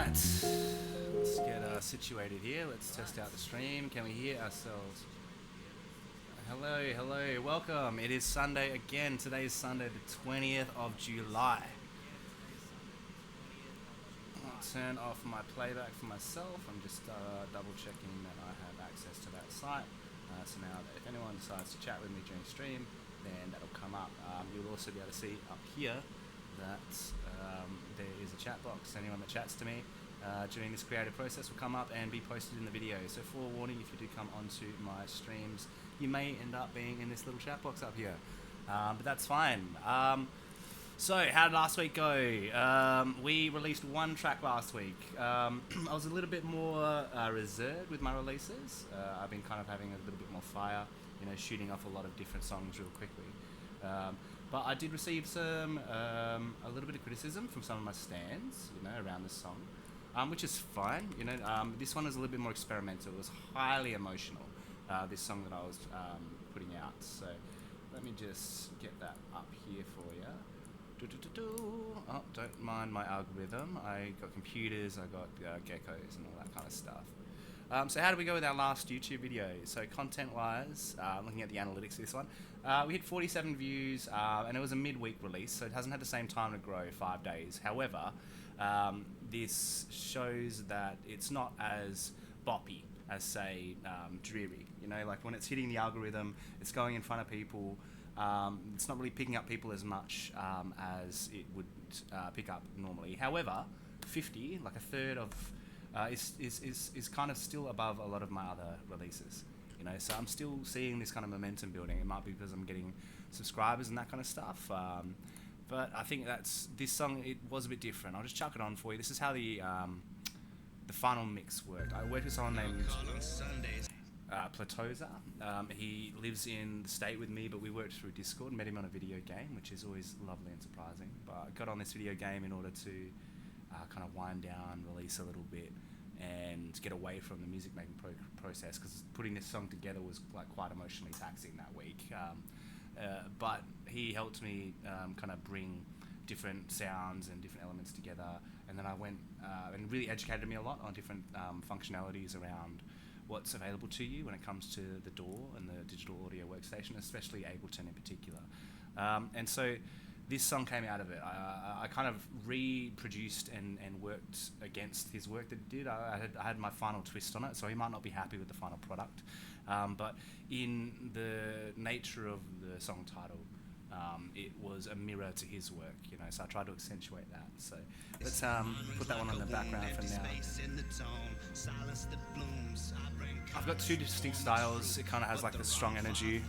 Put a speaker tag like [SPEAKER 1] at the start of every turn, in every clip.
[SPEAKER 1] Alright, let's get situated here. Let's test out the stream. Can we hear ourselves? Hello, welcome. It is Sunday again. Today is Sunday the 20th of July. I'll turn off my playback for myself. I'm just double checking that I have access to that site. So now if anyone decides to chat with me during stream, then that'll come up. You'll also be able to see up here that there is a chat box. Anyone that chats to me during this creative process will come up and be posted in the video. So forewarning, if you do come onto my streams, you may end up being in this little chat box up here. But that's fine. So how did last week go? We released one track last week. I was a little bit more reserved with my releases. I've been kind of having a little bit more fire, shooting off a lot of different songs real quickly. But I did receive some a little bit of criticism from some of my stands, around this song, which is fine. This one was a little bit more experimental. It was highly emotional. This song that I was putting out. So let me just get that up here for you. Oh, don't mind my algorithm. I got computers, I got geckos and all that kind of stuff. So how did we go with our last YouTube video? So content-wise, looking at the analytics of this one, we hit 47 views, and it was a midweek release, so it hasn't had the same time to grow, 5 days. However, this shows that it's not as boppy as, say, Dreary. Like when it's hitting the algorithm, it's going in front of people. It's not really picking up people as much as it would pick up normally. However, 50, like a third of, is kind of still above a lot of my other releases. So I'm still seeing this kind of momentum building. It might be because I'm getting subscribers and that kind of stuff. But I think this song, it was a bit different. I'll just chuck it on for you. This is how the final mix worked. I worked with someone named Platoza. He lives in the state with me, but we worked through Discord, met him on a video game, which is always lovely and surprising. But I got on this video game in order to kind of wind down, release a little bit, and get away from the music making process, because putting this song together was quite emotionally taxing that week. But he helped me kind of bring different sounds and different elements together, and then I went and really educated me a lot on different functionalities around what's available to you when it comes to the DAW and the digital audio workstation, especially Ableton in particular. And so this song came out of it. I kind of reproduced and worked against his work that he did. I had my final twist on it, so he might not be happy with the final product. But in the nature of the song title, it was a mirror to his work, so I tried to accentuate that. So let's put that one on the background for now. I've got two distinct styles. It kind of has like the strong energy.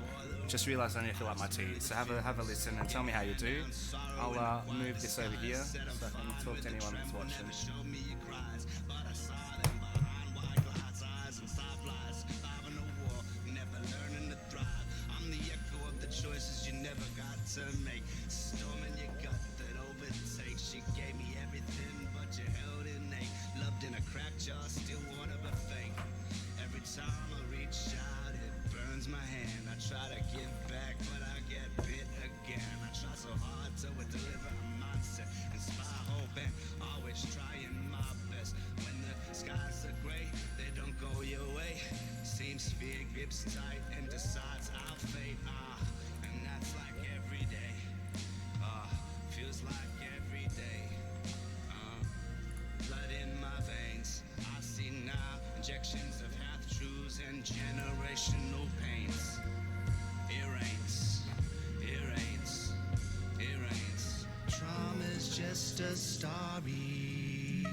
[SPEAKER 1] Just realised I need to fill up my tea, so have a listen and tell me how you do. I'll move this over here so I can talk to anyone that's watching.
[SPEAKER 2] Choices you never got to make. Storm in your gut that overtakes. She gave me everything, but you held innate. Loved in a cracked jar, still wanna be fake. Every time I reach out, it burns my hand. I try to give back, but I get bit again. I try so hard to deliver a mindset, inspire hope, and always trying my best. When the skies are gray, they don't go your way. Seems fear grips tight and decides I'll fade. That's like every day, feels like every day, blood in my veins, I see now, injections of half-truths and generational pains. It rains, trauma's just a story,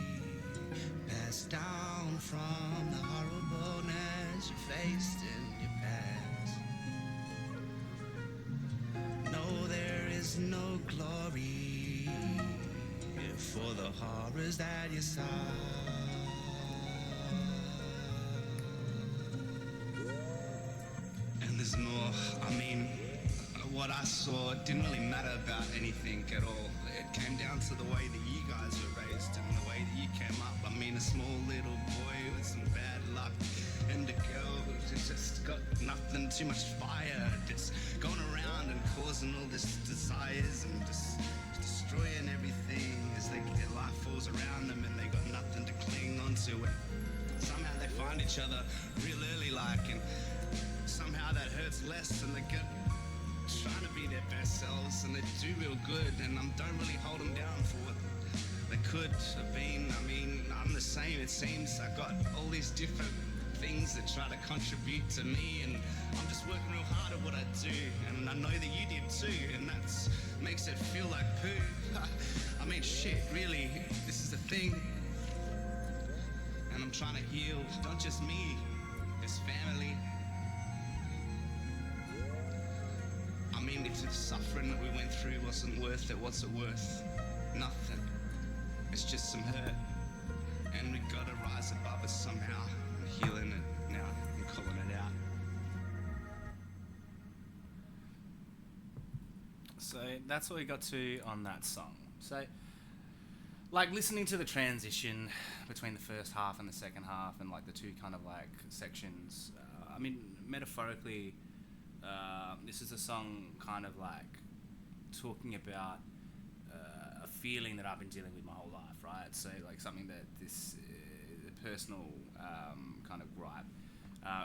[SPEAKER 2] passed down from the horribleness you faced in your past. No, there is no glory for the horrors that you saw. And there's more. What I saw didn't really matter about anything at all. It came down to the way that you guys were raised and the way that you came up. A small little boy with some bad luck, and a girl who's just got nothing, too much fire, just going around and causing all this desires and just destroying everything as their life falls around them and they got nothing to find each other real early like, and somehow that hurts less, and they get trying to be their best selves, and they do real good, and I don't really hold them down for what they could have been. I mean, I'm the same, it seems. I got all these different things that try to contribute to me, and I'm just working real hard at what I do, and I know that you did too, and that makes it feel like poo. I mean, shit, really, this is the thing, and I'm trying to heal, not just me, this family. I mean, if the suffering that we went through wasn't worth it, what's it worth? Nothing. It's just some hurt, and we gotta rise above it somehow. I'm healing it now and calling it out.
[SPEAKER 1] So that's what we got to on that song. So, like, listening to the transition between the first half and the second half, and like the two kind of like sections. I mean, metaphorically, this is a song kind of like talking about a feeling that I've been dealing with my whole life, right? So like something that this personal kind of gripe,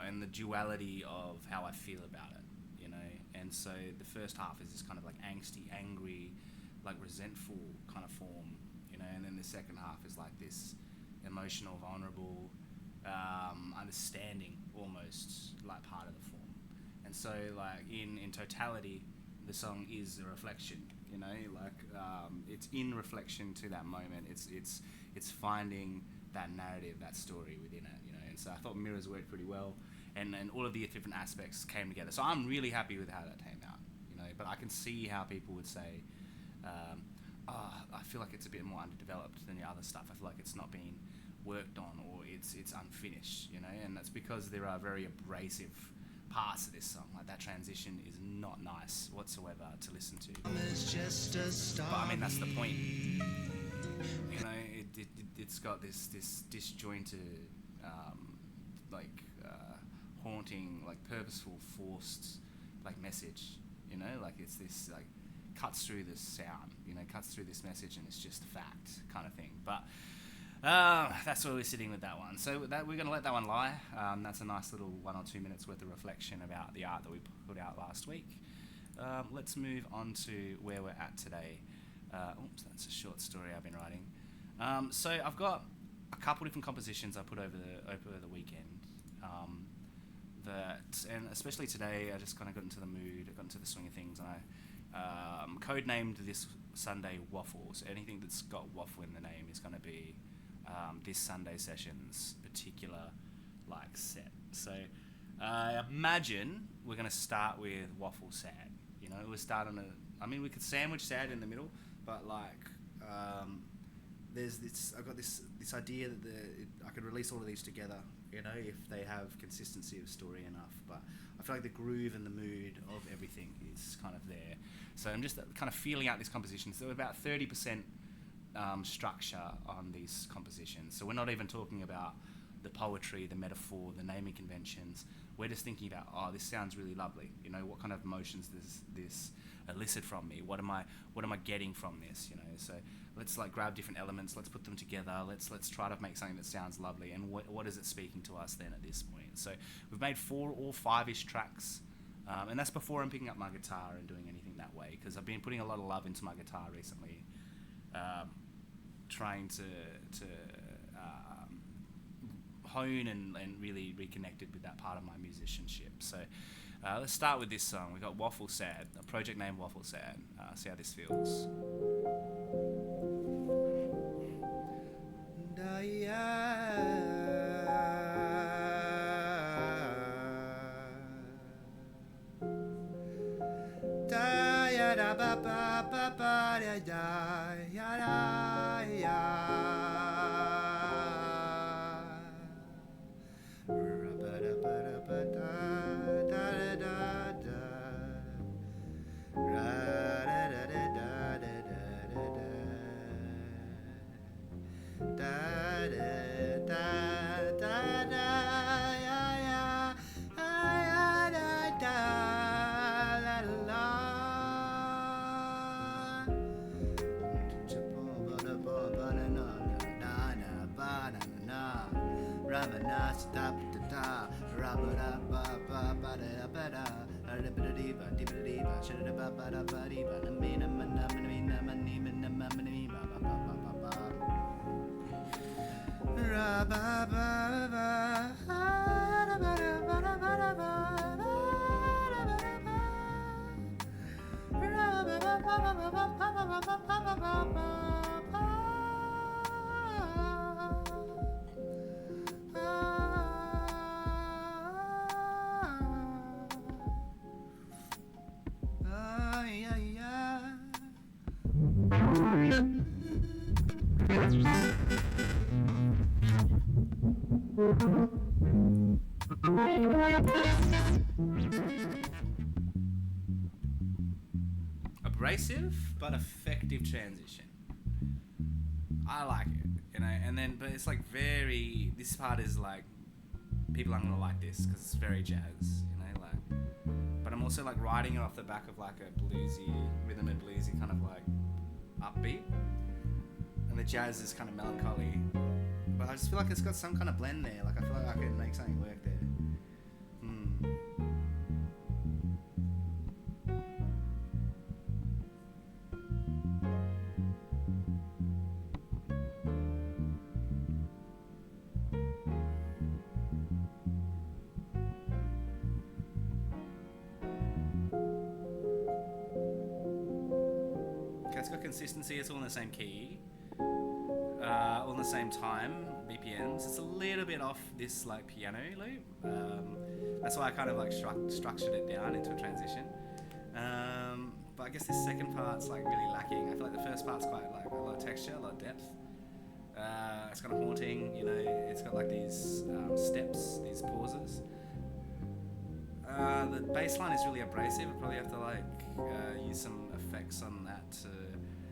[SPEAKER 1] and the duality of how I feel about it, you know. And so the first half is this kind of like angsty, angry, like resentful kind of form, you know, and then the second half is like this emotional, vulnerable, understanding almost like part of the form. And so like in totality, the song is a reflection, you know, like it's in reflection to that moment. It's finding that narrative, that story within it, you know. And so I thought Mirrors worked pretty well, and all of the different aspects came together. So I'm really happy with how that came out, you know. But I can see how people would say, I feel like it's a bit more underdeveloped than the other stuff. I feel like it's not being worked on, or it's unfinished, you know. And that's because there are very abrasive parts of this song. Like that transition is not nice whatsoever to listen to. But I mean, that's the point. You know, it's got this disjointed, haunting, like purposeful, forced, like message. You know, like it's this like cuts through this sound. You know, cuts through this message, and it's just fact kind of thing. But that's where we're sitting with that one. So that we're going to let that one lie. That's a nice little 1 or 2 minutes worth of reflection about the art that we put out last week. Let's move on to where we're at today. Oops, that's a short story I've been writing. So I've got a couple different compositions I put over the weekend. And especially today, I just kind of got into the mood, I got into the swing of things, and I codenamed this Sunday Waffle. So anything that's got waffle in the name is going to be this Sunday session's particular like set. So I imagine we're going to start with Waffle Sad. You know, we'll start on we could sandwich sad in the middle, but like there's this. I've got this idea that I could release all of these together, you know, if they have consistency of story enough. But I feel like the groove and the mood of everything is kind of there. So I'm just kind of feeling out these compositions. So about 30% structure on these compositions. So we're not even talking about the poetry, the metaphor, the naming conventions. We're just thinking about, oh, this sounds really lovely. You know, what kind of emotions does this elicit from me? What am I getting from this? You know, so let's like grab different elements. Let's put them together. Let's try to make something that sounds lovely. And what is it speaking to us then at this point? So we've made 4 or 5-ish tracks, and that's before I'm picking up my guitar and doing anything that way, because I've been putting a lot of love into my guitar recently, trying to hone and really reconnected with that part of my musicianship. So let's start with this song. We've got Waffle Sad, a project named Waffle Sad. See how this feels. Abrasive but effective transition. I like it, you know. And then, but it's like very. This part is like people aren't gonna like this because it's very jazz, you know. Like, but I'm also like riding it off the back of like a bluesy rhythm and bluesy kind of like upbeat, and the jazz is kind of melancholy. But I just feel like it's got some kind of blend there. Like I feel like I could make something work there. It's got consistency, it's all in the same key, all in the same time, BPMs. It's a little bit off this like piano loop. That's why I kind of like structured it down into a transition. But I guess this second part's like really lacking. I feel like the first part's quite like a lot of texture, a lot of depth. It's kind of haunting, you know, it's got like these steps, these pauses. The bass line is really abrasive. I probably have to like use some effects on that to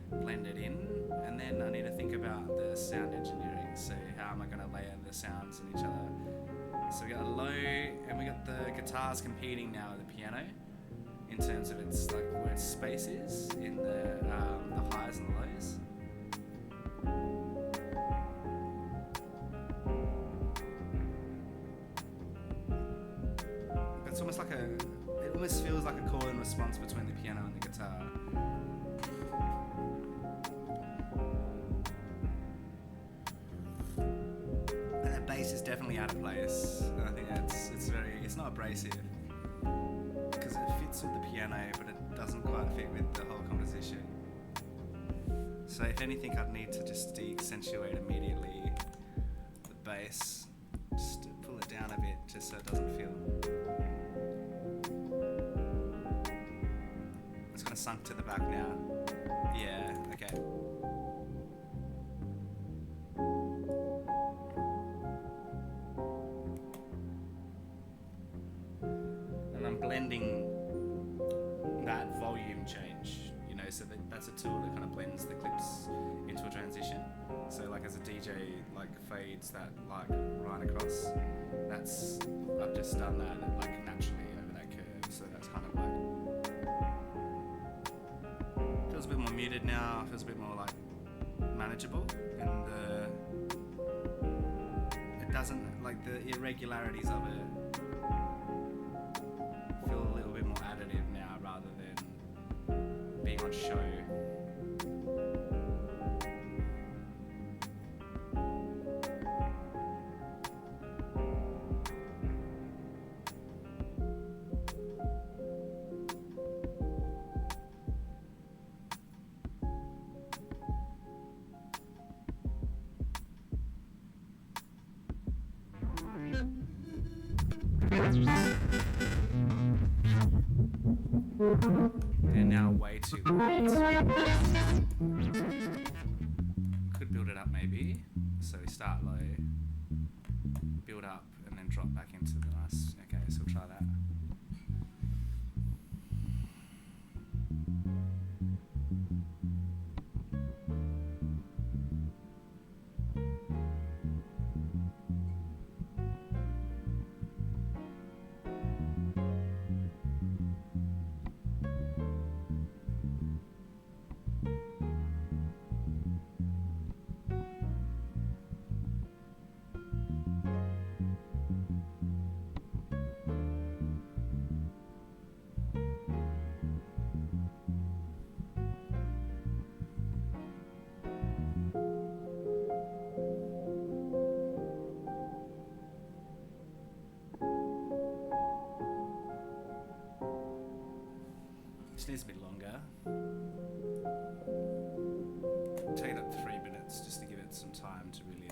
[SPEAKER 1] blend it in, and then I need to think about the sound engineering. So how am I going to layer the sounds in each other? So we got a low, and we got the guitars competing now with the piano in terms of its like where its space is in the highs and the lows. But it's almost like it almost feels like a call and response between the piano and the guitar. Bass is definitely out of place. I think it's not abrasive because it fits with the piano, but it doesn't quite fit with the whole composition. So if anything, I'd need to just de-accentuate immediately the bass, just to pull it down a bit, just so it doesn't feel. It's kind of sunk to the back now. Yeah, okay. Blending that volume change, you know, so that's a tool that kind of blends the clips into a transition. So like as a DJ like fades that like right across, I've just done that like naturally over that curve. So that's kind of like feels a bit more muted now, feels a bit more like manageable, and it doesn't like the irregularities of it feel a little bit more additive now rather than being on show. They're now way too light. Could build it up maybe. So we start low, build up, and then drop back into the nice. Okay, so we'll try that. Just needs a bit longer. Take it up 3 minutes just to give it some time to really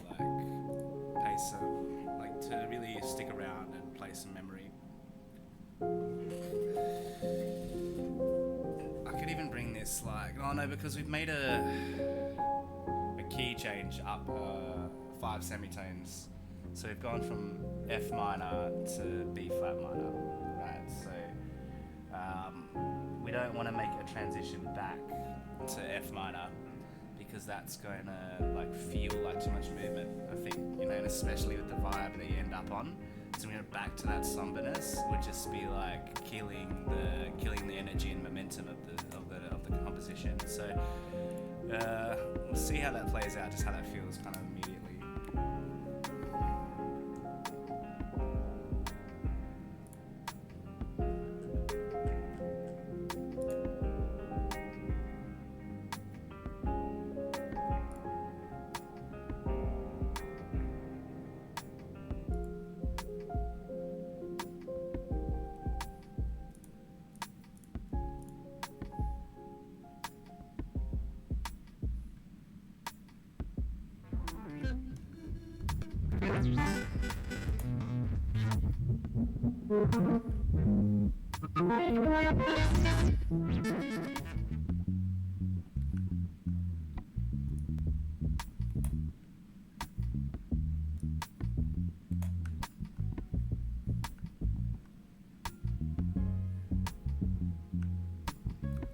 [SPEAKER 1] play some, to really stick around and play some memory. I could even bring this because we've made a key change up 5 semitones. So we've gone from F minor to B flat minor, right? So we don't want to make a transition back to F minor because that's going to feel like too much movement, I think, and especially with the vibe that you end up on. So we're going to back to that somberness would just be killing the energy and momentum of the composition. So we'll see how that plays out, just how that feels kind of immediately.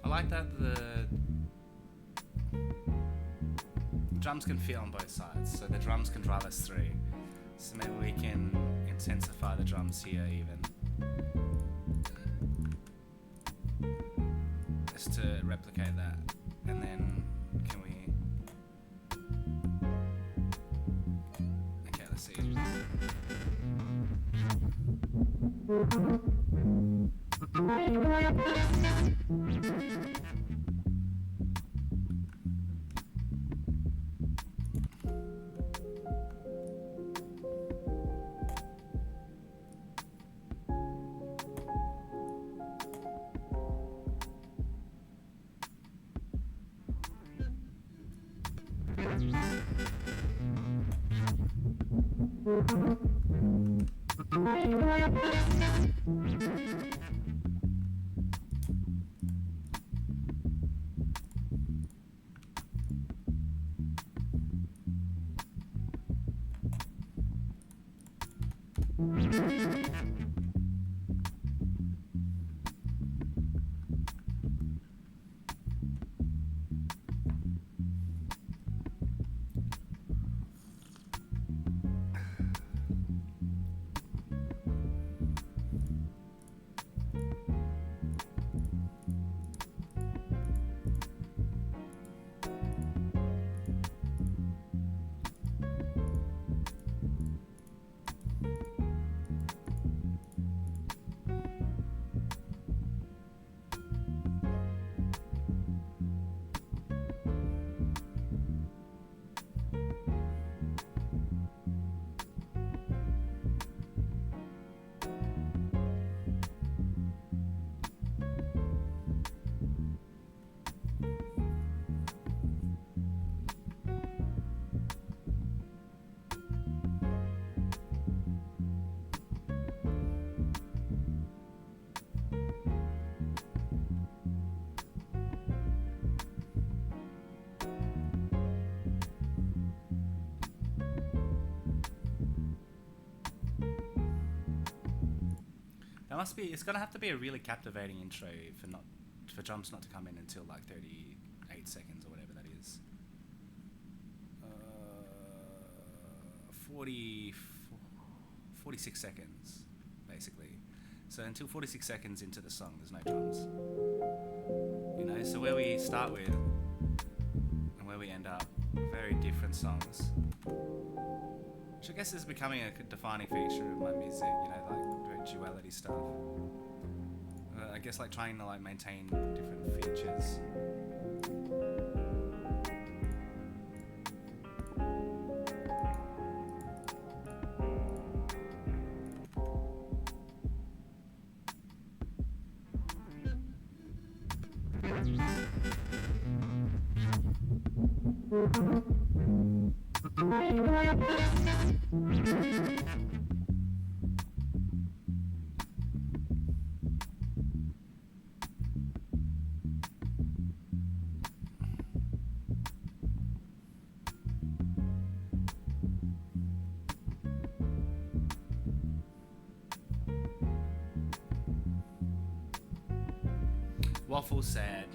[SPEAKER 1] I like that the drums can feel on both sides, so the drums can drive us through. So maybe we can intensify the drums here even. Just to replicate that. And then can we... Okay, let's see. It's gonna have to be a really captivating intro for drums not to come in until 38 seconds or whatever that is. 46 seconds, basically. So until 46 seconds into the song, there's no drums. So where we start with and where we end up, very different songs. Which I guess is becoming a defining feature of my music, very duality stuff. I guess trying to maintain different features. Waffle sad.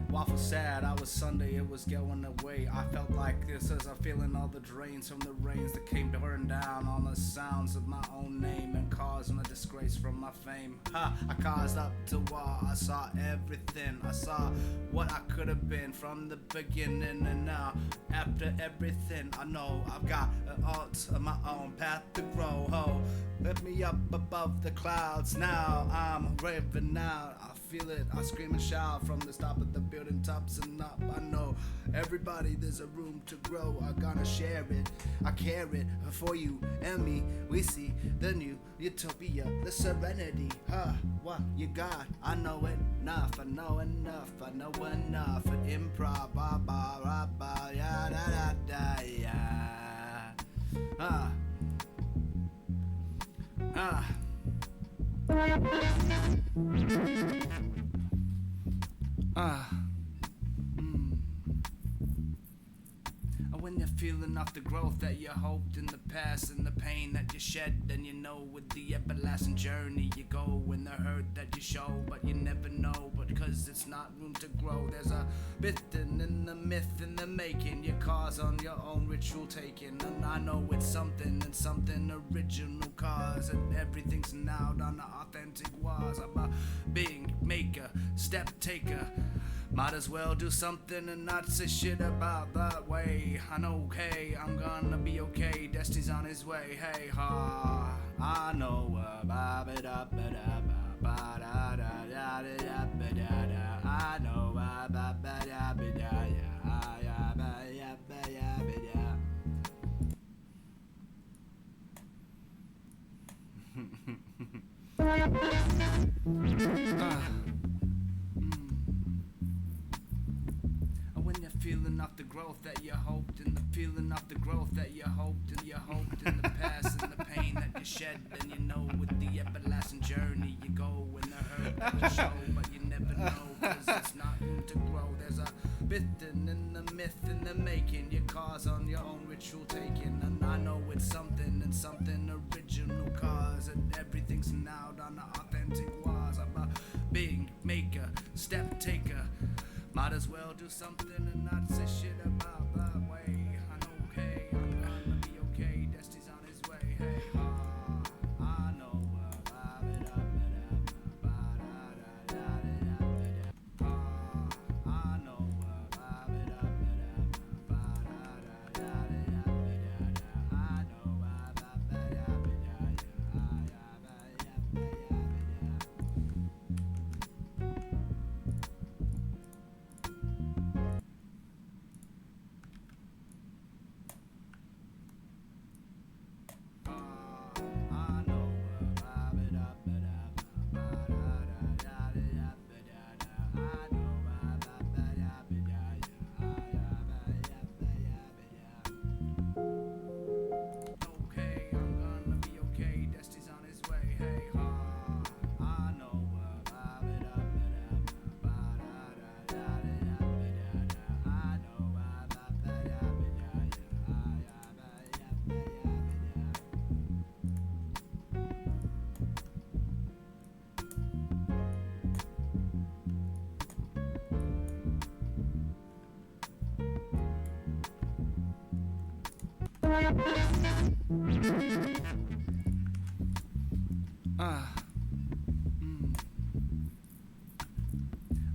[SPEAKER 1] Waffle sad, I was Sunday, it was going away. I felt like this as I'm feeling all the drains from the rains that came pouring down on the sounds of my own name and causing a disgrace from my fame. Ha, I caused up to war, I saw everything. I saw what I could have been from the beginning, and now after everything I know, I've got an art of my own path to grow. Ho, lift me up above the clouds. Now I'm raving out, I feel it, I scream and shout from the top of the building tops and up. I know everybody, there's a room to grow. I'm gonna share it, I care it for you and me. We see the new utopia, the serenity. Huh, what you got? I know enough, I know enough, I know enough. At improv, ba ba ra ba ya da da da ya. When you're feeling off the growth that you hoped in the past and the pain that you shed, then you know with the everlasting journey you go, and the hurt that you show, but you never know, but cause it's not room to grow. There's a bit in the myth in the making, your cause on your own ritual taking, and I know it's something and something original cause, and everything's now on the authentic was. I'm a being maker, step taker. Might as well do something and not say shit about that way. I know, okay, I'm gonna be okay. Destiny's on his way. Hey, ha, I know. Ba ba da ba da ba da da da da ba da da. I know. Ba ba ba da ba da ya ya ba ya ba ya ba da. When you're feeling off the growth that you hoped, and the feeling off the growth that you hoped in the past, and the pain that you shed, then you know with the everlasting journey you go, and the hurt that you show, but you never know, cause it's not room to grow. There's a bit in the myth in the making, your cause on your own ritual taking, and I know it's something and something original cause, and everything's now on the authentic was. I'm a big maker, step taker. Might as well do something and not say shit about that way. I know, okay, I'm gonna be okay. Destiny's on his way. Hey, I know. I know.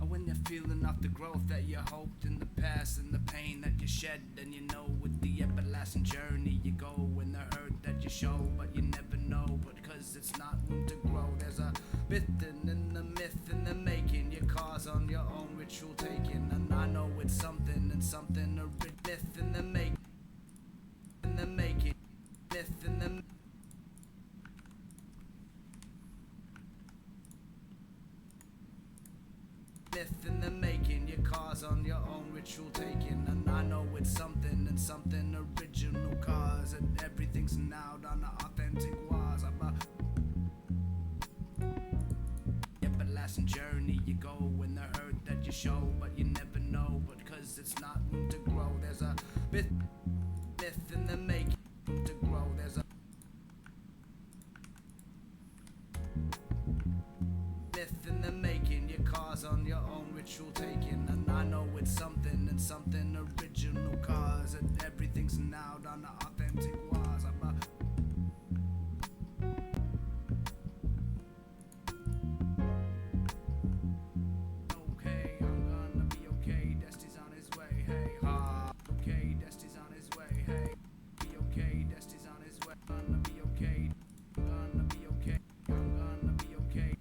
[SPEAKER 1] When you're feeling off the growth that you hoped in the past, and the pain that you shed, then you know with the everlasting journey you go, and the hurt that you show, but you never know, but cause it's not room to grow. There's a bit in the myth in the making, your cause on your own ritual taking, and I know it's something and something myth in the making, myth in the myth in the making, your cause on your own ritual ritual taken, and I know it's something and something original, cause and everything's now done the authentic was. Everlasting journey you go in the hurt that you show, but you never know, but cause it's not room to grow. There's a myth in the making, room to grow. There's a myth in the making, your cause on your own ritual taken, and I know it's something and something original, cause and everything's now done the authentic was. Okay, I'm gonna be okay, Destiny's on his way, hey, ha. Okay, Destiny's on his way, hey. Be okay, Destiny's on his way, gonna be okay, gonna be okay, I'm gonna be okay.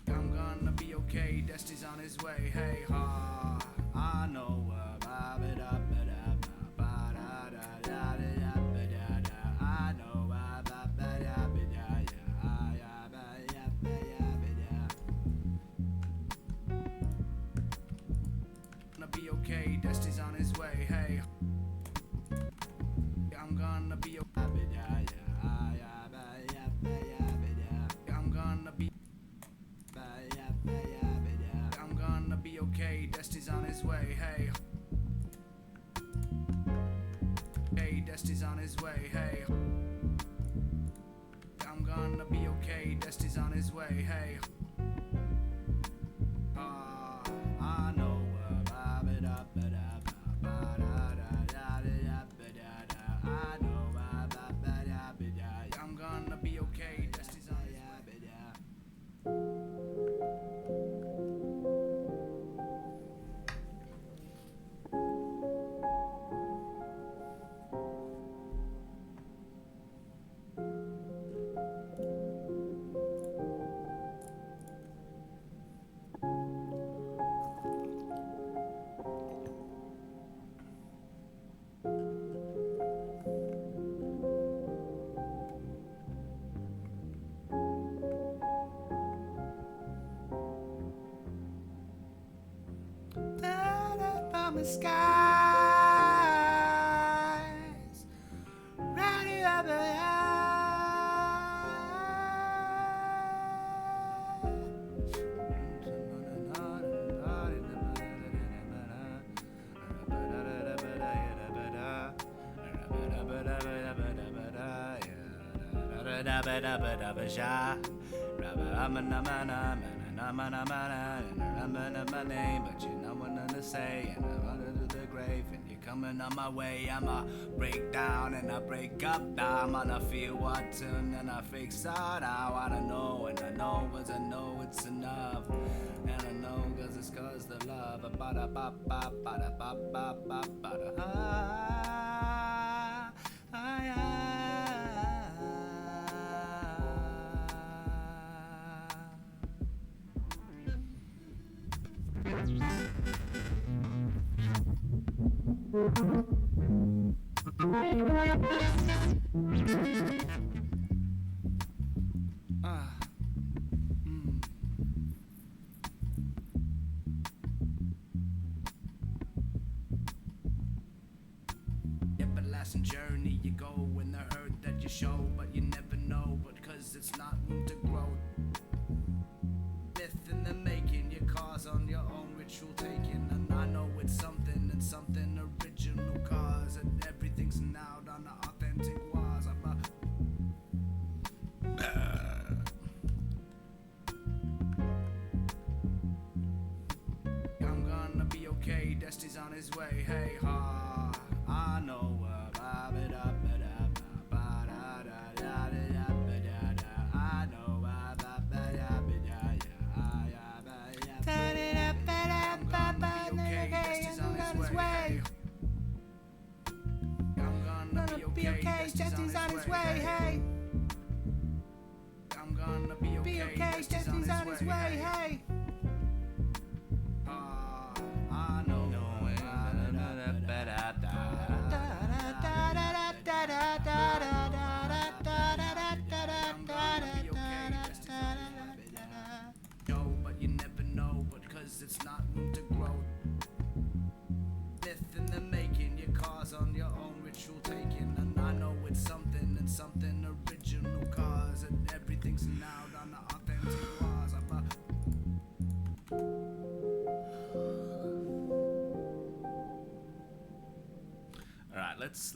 [SPEAKER 1] I'm gonna be okay, Destiny's on his way, hey, ha. I know, I know, gonna be okay, Destiny's on his way, hey. I'm gonna be okay. I'm gonna be. I'm gonna be okay, Destiny's on his way, hey. Hey, Destiny's on his way, hey. I'm gonna be okay, Destiny's on his way, hey. I know. I'm gonna be okay, Destiny's on his way. From the skies, right up the but you know what to say, and I'm under the grave, and you're coming on my way. I'ma break down and I break up now. I'm gonna feel what tune and I fix out how I don't know, and I know cause I know it's enough, and I know cause it's cause the love. Bada ba ba bada ba ba ba bada Everlasting journey you go in the hurt that you show, but you never know, but cause it's not room to grow. Myth in the making, your cause on your own ritual taken, and I know it's something and something original, cause and everything's now done the authentic was. I'm gonna be okay, Destiny's on his way, hey, ha. I know. Be okay, Destiny's on his way, hey. I'm gonna be okay, Destiny's on his way, hey. I know. But you never know, but All right, let's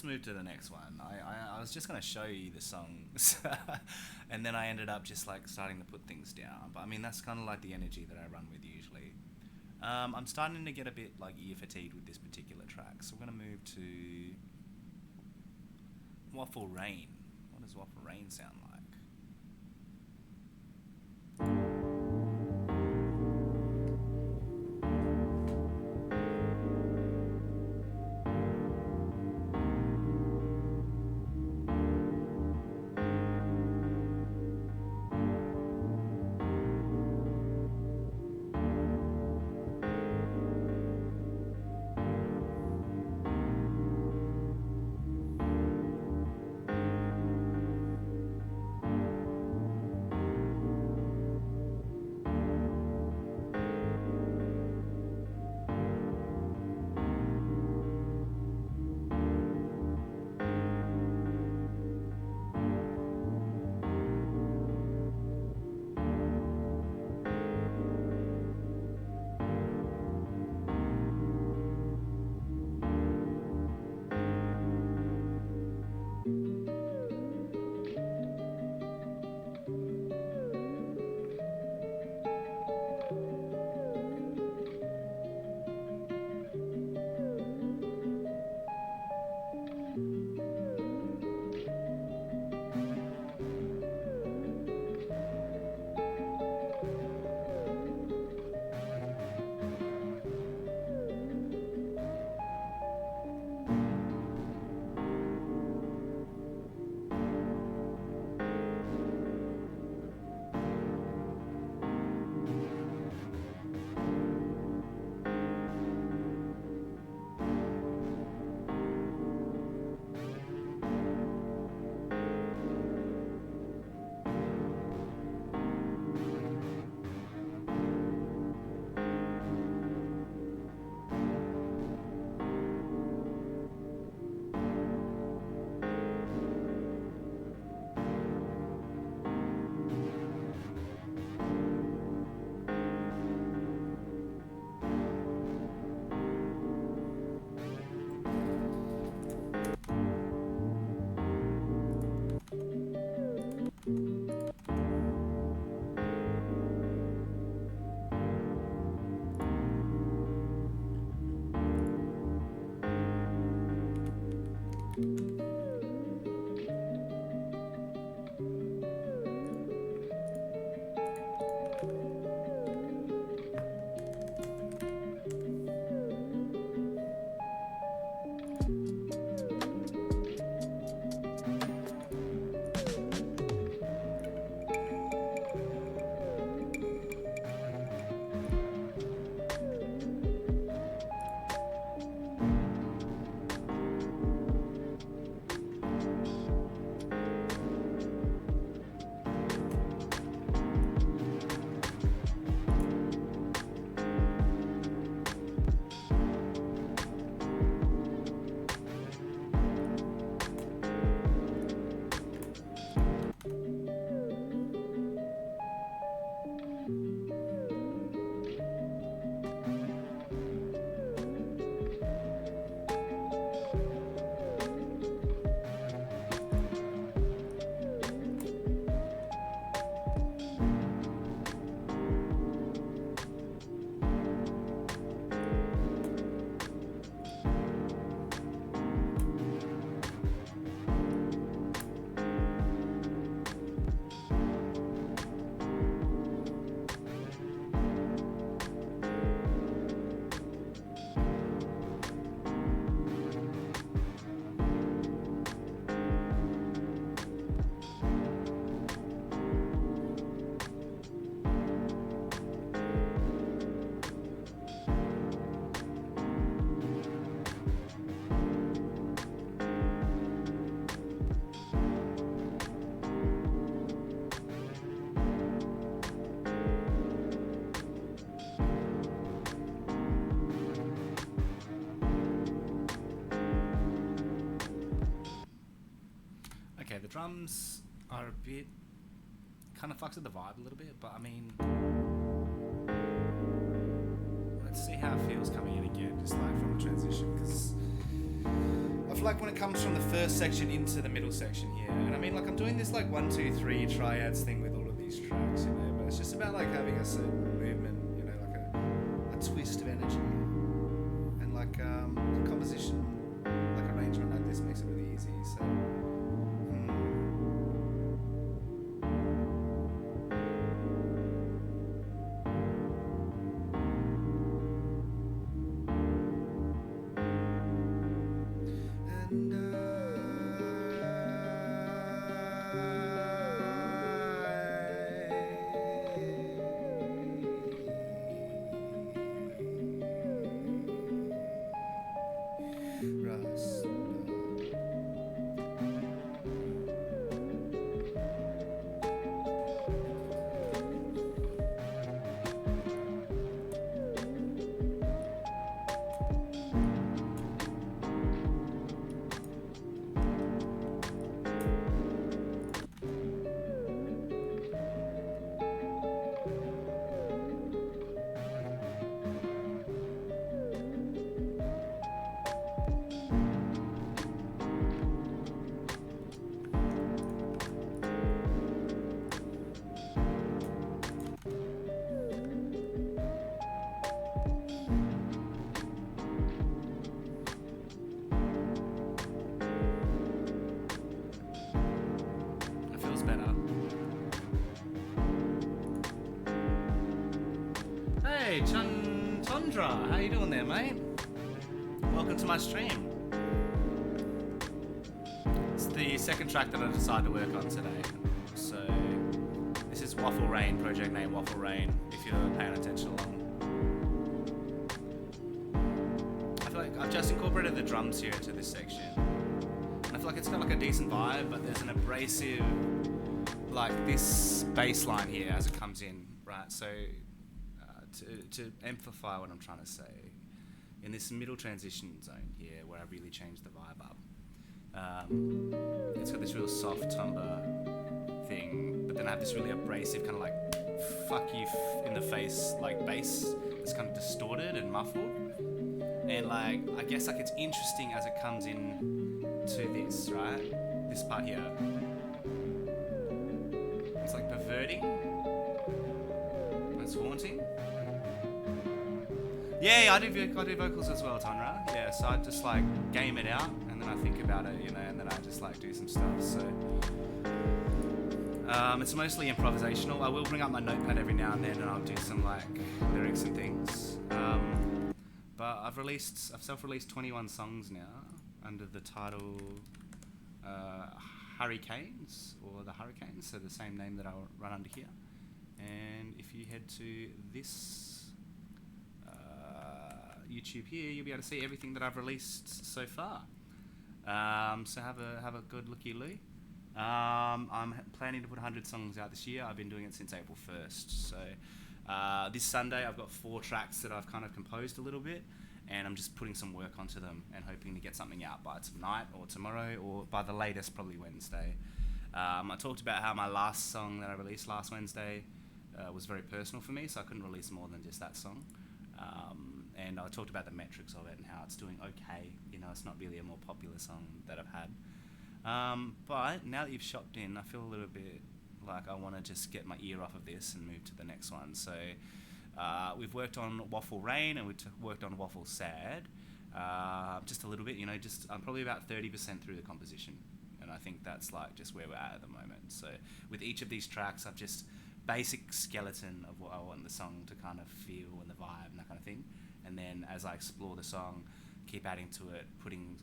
[SPEAKER 1] move to the next one. I was just gonna show you the songs, and then I ended up just like starting to put things down. But I mean that's kind of like the energy that I run with usually. I'm starting to get a bit like ear fatigued with this particular track, so we're gonna move to Waffle Rain. What does Waffle Rain sound like? Okay, the drums are a bit kind of fucks with the vibe a little bit, but I mean, let's see how it feels coming in again, just like from the transition, because feel like when it comes from the first section into the middle section here, and I mean, like, I'm doing this like 1, 2, 3 triads thing with all of these tracks, you know, but it's just about like having a certain movement, you know, like a twist of energy, and like a composition, like arrangement like this makes it really easy. So. Hey, Chandra, how you doing there, mate? Welcome to my stream. It's the second track that I decided to work on today. So, this is Waffle Rain, project name Waffle Rain, if you're paying attention along. I feel like I've just incorporated the drums here into this section. And I feel like it's got like a decent vibe, but there's an abrasive, like this bass line here as it comes in, right? So, to amplify what I'm trying to say, in this middle transition zone here where I really changed the vibe up, it's got this real soft timbre thing, but then I have this really abrasive kind of like fuck you in the face like bass that's kind of distorted and muffled, and like I guess like it's interesting as it comes in to this, right? This part here, it's like perverting, it's haunting. Yeah, I do vocals as well, Tonra. Yeah, so I just like game it out, and then I think about it, you know, and then I just like do some stuff. So it's mostly improvisational. I will bring up my notepad every now and then, and I'll do some like lyrics and things. But I've self-released 21 songs now under the title Hurricanes, or the Hurricanes, so the same name that I'll run under here. And if you head to this YouTube here, you'll be able to see everything that I've released so far. So have a good looky-loo. I'm planning to put 100 songs out this year. I've been doing it since April 1st. So this Sunday I've got 4 tracks that I've kind of composed a little bit, and I'm just putting some work onto them and hoping to get something out by tonight or tomorrow, or by the latest probably Wednesday. I talked about how my last song that I released last Wednesday was very personal for me, so I couldn't release more than just that song. And I talked about the metrics of it and how it's doing okay. You know, it's not really a more popular song that I've had. But now that you've shopped in, I feel a little bit like I want to just get my ear off of this and move to the next one. So we've worked on Waffle Rain, and we've worked on Waffle Sad. Just a little bit, you know, I'm probably about 30% through the composition. And I think that's like just where we're at the moment. So with each of these tracks, I've just basic skeleton of what I want the song to kind of feel and the vibe and that kind of thing. And then as I explore the song, keep adding to it, putting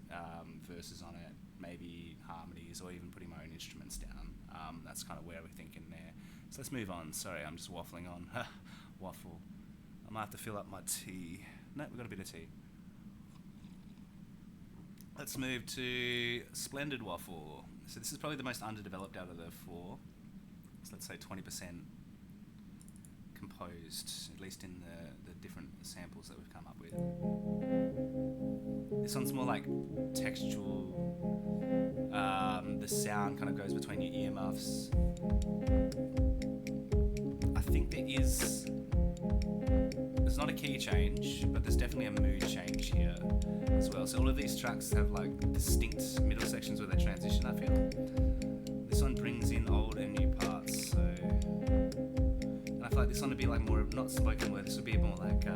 [SPEAKER 1] verses on it, maybe harmonies, or even putting my own instruments down. That's kind of where we're thinking there. So let's move on. Sorry, I'm just waffling on. Waffle. I might have to fill up my tea. No, we've got a bit of tea. Let's move to Splendid Waffle. So this is probably the most underdeveloped out of the 4. So let's say 20% composed, at least in the different samples that we've come up with. This one's more like textual. The sound kind of goes between your earmuffs. I think there is there's not a key change, but there's definitely a mood change here as well. So all of these tracks have like distinct middle sections where they transition, I feel. This one brings in old and new parts, so... And I feel like this one would be like more, not spoken word, this would be more like...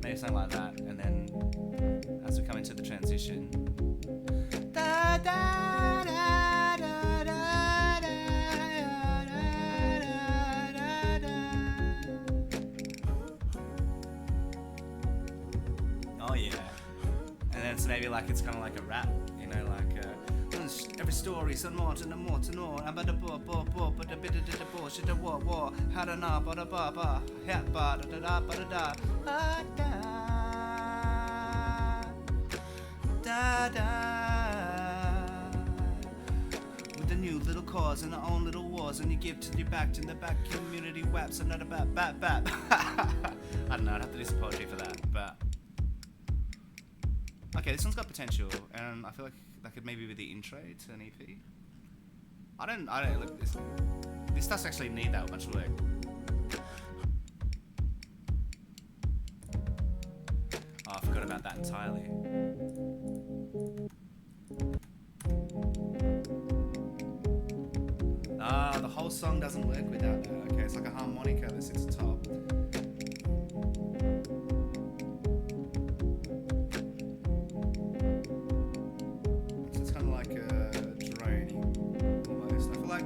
[SPEAKER 1] maybe something like that, and then as we come into the transition, oh yeah, and then it's maybe like it's kind of like a rap, you know, like every story some more to know more to know about the bo but a bit of the bullshit the war how to know ba da ba ha ba da da ba da with the new little cause and their own little wars, and you give to your back in the back community waps another bap I don't know, I'd have to do some poetry for that, but okay, this one's got potential, and I feel like that could maybe be the intro to an EP. I don't look, this does actually need that much work. Oh, I forgot about that entirely. The whole song doesn't work without that. Okay, it's like a harmonica that sits atop.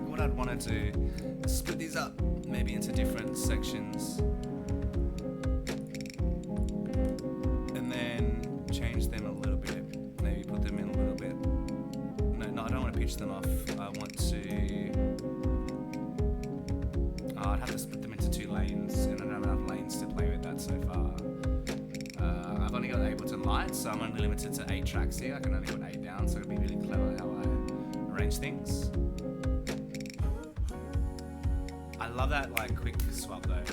[SPEAKER 1] What I'd want to do is split these up maybe into different sections and then change them a little bit, maybe put them in a little bit. No, I don't want to pitch them off. I want to I'd have to split them into 2 lanes, and I don't have enough lanes to play with that so far. I've only got Ableton Lite, so I'm only limited to 8 tracks here. I can only put 8 down, so it'll be really clever how I arrange things. I love that like quick swap though.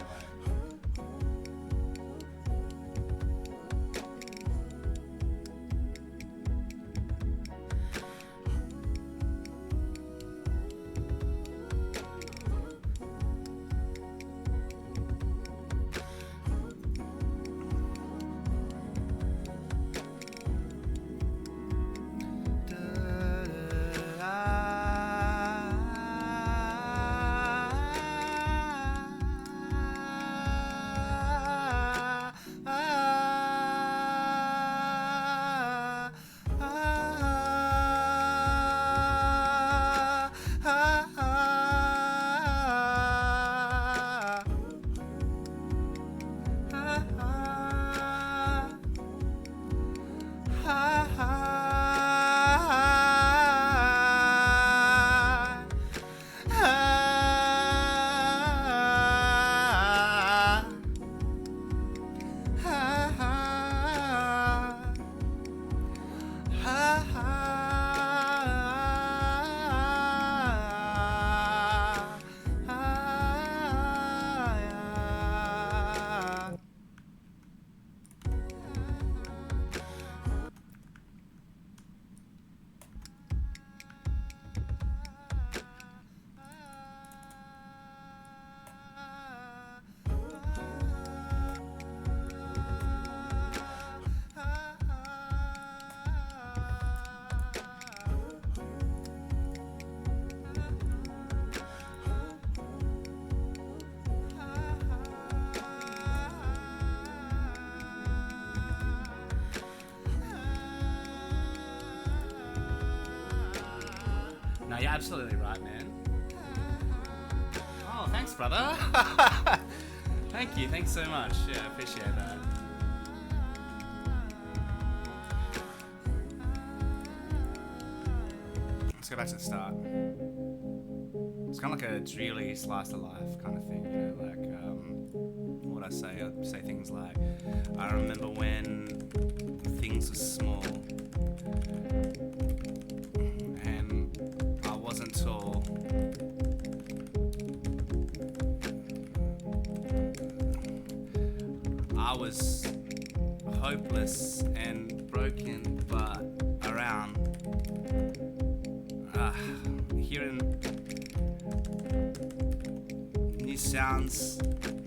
[SPEAKER 1] No, you're absolutely right, man. Oh, thanks, brother. Thank you, thanks so much. Yeah, I appreciate that. Let's go back to the start. It's kind of like a dreary slice of life kind of thing, you know, like, what I say things like, I remember when things were small and I wasn't tall I was hopeless and broken, but around hearing new sounds,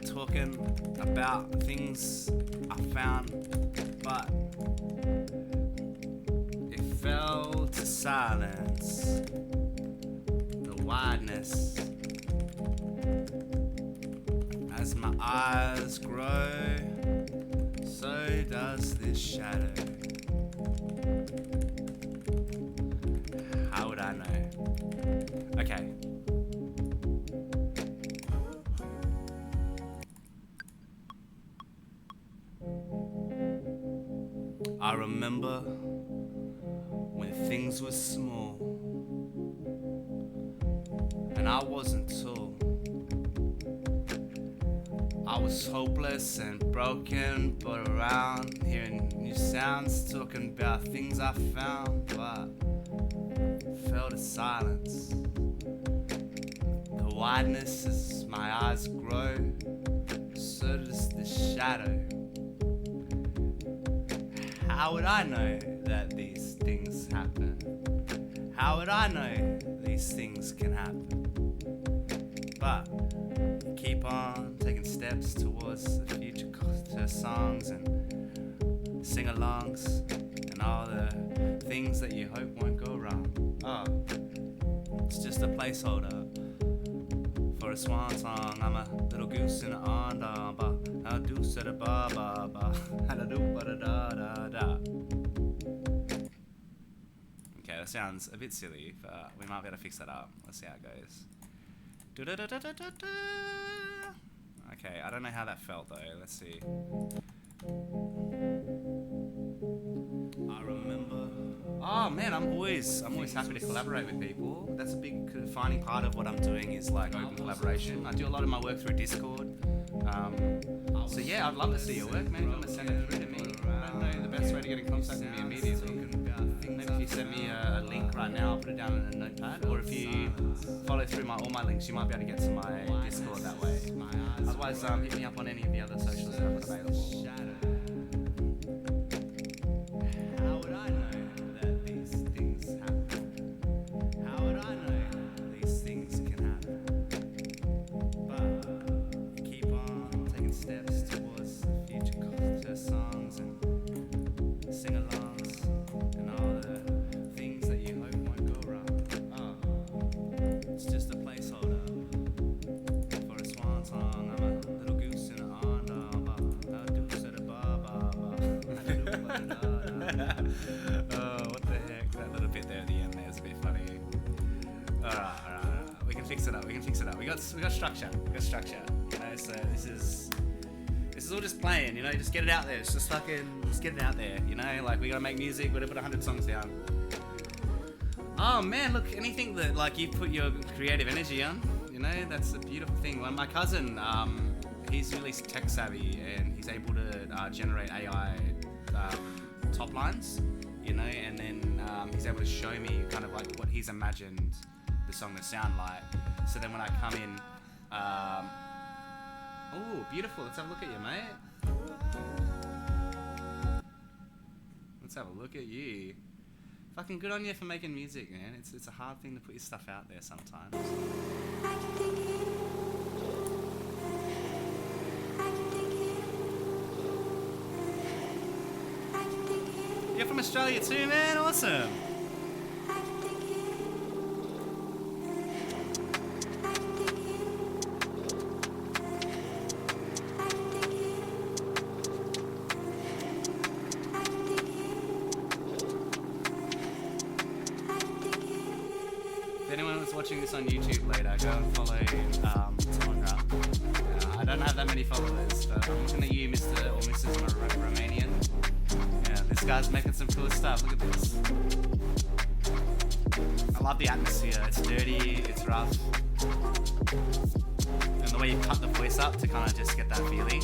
[SPEAKER 1] talking about things I found, but it fell to silence. The wideness as my eyes grow, so does this shadow. How would I know? Okay. I remember when things were small and I wasn't tall. I was hopeless and broken, but around hearing new sounds, talking about things I found, but fell to silence. The wideness as my eyes grow, so does the shadow. How would I know that these things happen? How would I know these things can happen? But keep on taking steps towards the future to songs and sing-alongs and all the things that you hope won't go wrong. Oh, it's just a placeholder for a swan song. I'm a little goose in a onda, a deuce at a ba ba ba, and a do ba da da da da. Okay, that sounds a bit silly, but we might be able to fix that up. Let's see how it goes. Okay, I don't know how that felt though. Let's see. I remember. Oh man, I'm always happy to collaborate with people. That's a big defining part of what I'm doing is like open collaboration. I do a lot of my work through Discord. So yeah, I'd love to see your work. Maybe if you want to send it through to me. I don't know the best way to get in contact with me immediately. Maybe if you send me a link right now, I'll put it down in a notepad. Or if you follow through all my links, you might be able to get to my Discord that way. Otherwise, hit me up on any of the other socials that I've got available. How would I know that these things happen? How would I know these things can happen? But keep on taking steps towards the future to songs and sing-alongs and all the things that you hope won't go wrong. Oh, it's just a placeholder for a swan song. I'm a little goose in a onda, a deuce at a ba ba ba. Oh, what the heck? That little bit there at the end there is a bit funny. Alright. We can fix it up. We got structure. You know, so this is all just playing, you know, just get it out there. It's just get it out there, you know, like we gotta make music, we gotta put 100 songs down. Oh man, look, anything that like you put your creative energy on, you know, that's a beautiful thing. Well, my cousin, he's really tech savvy and he's able to generate AI top lines, you know, and then he's able to show me kind of like what he's imagined the song to sound like. So then when I come in, oh, beautiful. Let's have a look at you, mate. Let's have a look at you. Fucking good on you for making music, man. It's a hard thing to put your stuff out there sometimes. You're from Australia too, man? Awesome. Watching this on YouTube later, go and follow Tundra. I don't have that many followers, but I'm looking at you, Mr. or Mrs. Romanian. Yeah, this guy's making some cool stuff. Look at this. I love the atmosphere. It's dirty, it's rough, and the way you cut the voice up to kind of just get that feeling.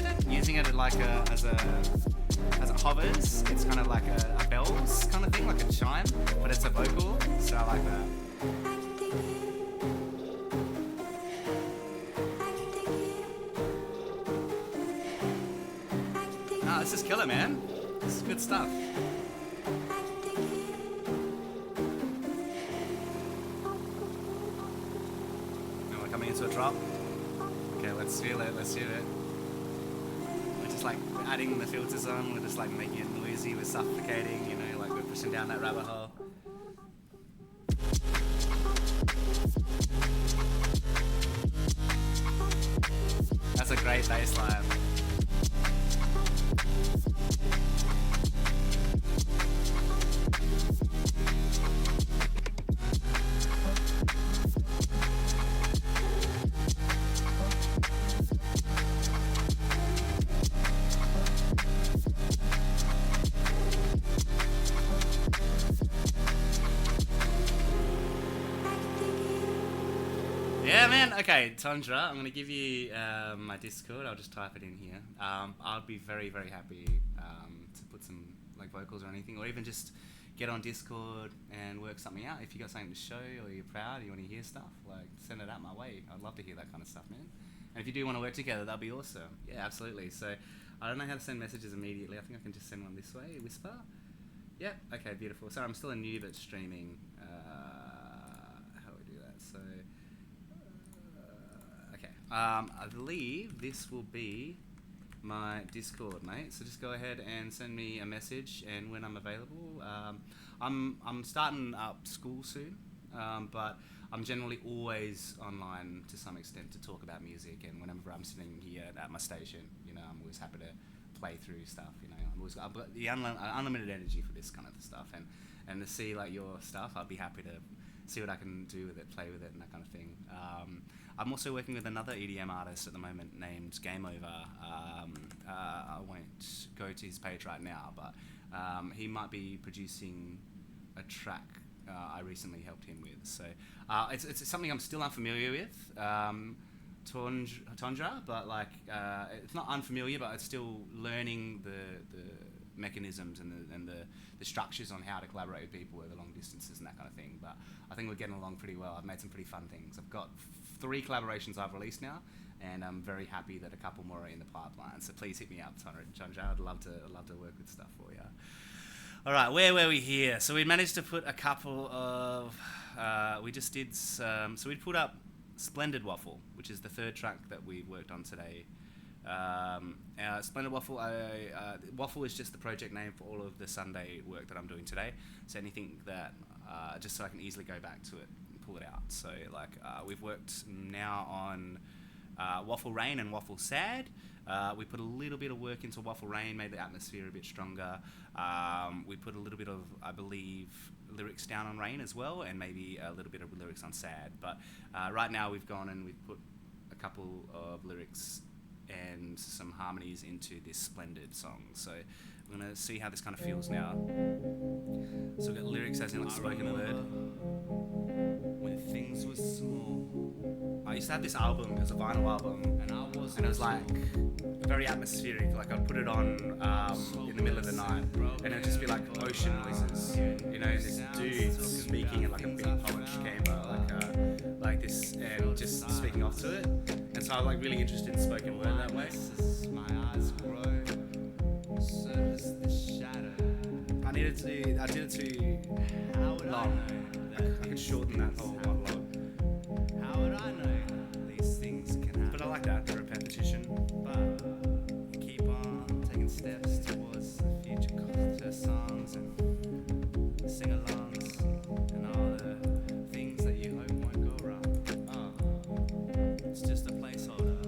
[SPEAKER 1] Like using it like as it hovers, it's kind of like a bells kind of thing, like a chime, but it's a vocal, so I like that. let's just kill it, man. This is good stuff. Now we're coming into a drop. Okay, let's feel it, let's hear it. We're just like adding the filters on, we're just like making it noisy, we're suffocating, you know, like we're pushing down that rabbit hole. That's a great bass line. Yeah, man. Okay, Tundra, I'm going to give you my Discord. I'll just type it in here. I'd be very, very happy to put some like vocals or anything, or even just get on Discord and work something out. If you got something to show, or you're proud, or you want to hear stuff, like send it out my way. I'd love to hear that kind of stuff, man. And if you do want to work together, that'd be awesome. Yeah, absolutely. So I don't know how to send messages immediately. I think I can just send one this way. Whisper. Yeah. Okay. Beautiful. Sorry, I'm still a noob at streaming. How do we do that? So. I believe this will be my Discord, mate. So just go ahead and send me a message, and when I'm available, I'm starting up school soon, but I'm generally always online to some extent to talk about music. And whenever I'm sitting here at my station, you know, I'm always happy to play through stuff. You know, I've got the unlimited energy for this kind of stuff, and to see like your stuff, I'd be happy to see what I can do with it, play with it, and that kind of thing. I'm also working with another EDM artist at the moment named Game Over. I won't go to his page right now, but he might be producing a track I recently helped him with. So it's something I'm still unfamiliar with, Tundra, but like it's not unfamiliar, but it's still learning the mechanisms and the structures on how to collaborate with people over long distances and that kind of thing. But I think we're getting along pretty well. I've made some pretty fun things. I've got 3 collaborations I've released now, and I'm very happy that a couple more are in the pipeline. So please hit me up, Tundra. I'd love to work with stuff for you. All right, where were we here? So we managed to put a couple of. We just did some. So we put up Splendid Waffle, which is the 3rd track that we worked on today. Splendid Waffle. Waffle is just the project name for all of the Sunday work that I'm doing today. So anything that, just so I can easily go back to it and pull it out. So like we've worked now on Waffle Rain and Waffle Sad. We put a little bit of work into Waffle Rain, made the atmosphere a bit stronger. We put a little bit of, I believe, lyrics down on Rain as well, and maybe a little bit of lyrics on Sad. But right now we've gone and we've put a couple of lyrics and some harmonies into this Splendid song. So we're going to see how this kind of feels now. So we've got lyrics as in like spoken word. When things were small. I used to have this album, it was a vinyl album, and it was like very atmospheric. Like I'd put it on in the middle of the night, and it'd just be like ocean noises. You know, this dude speaking in like a big polished chamber, like this, and just speaking off to it. And so I was like really interested in spoken word that way. My eyes grow, so does the shadow. I did it too long. I could shorten that whole monologue. How would I know these things can happen? But I like that, the repetition. But you keep on taking steps towards the future songs and sing-alongs and all the things that you hope won't go wrong. It's just a placeholder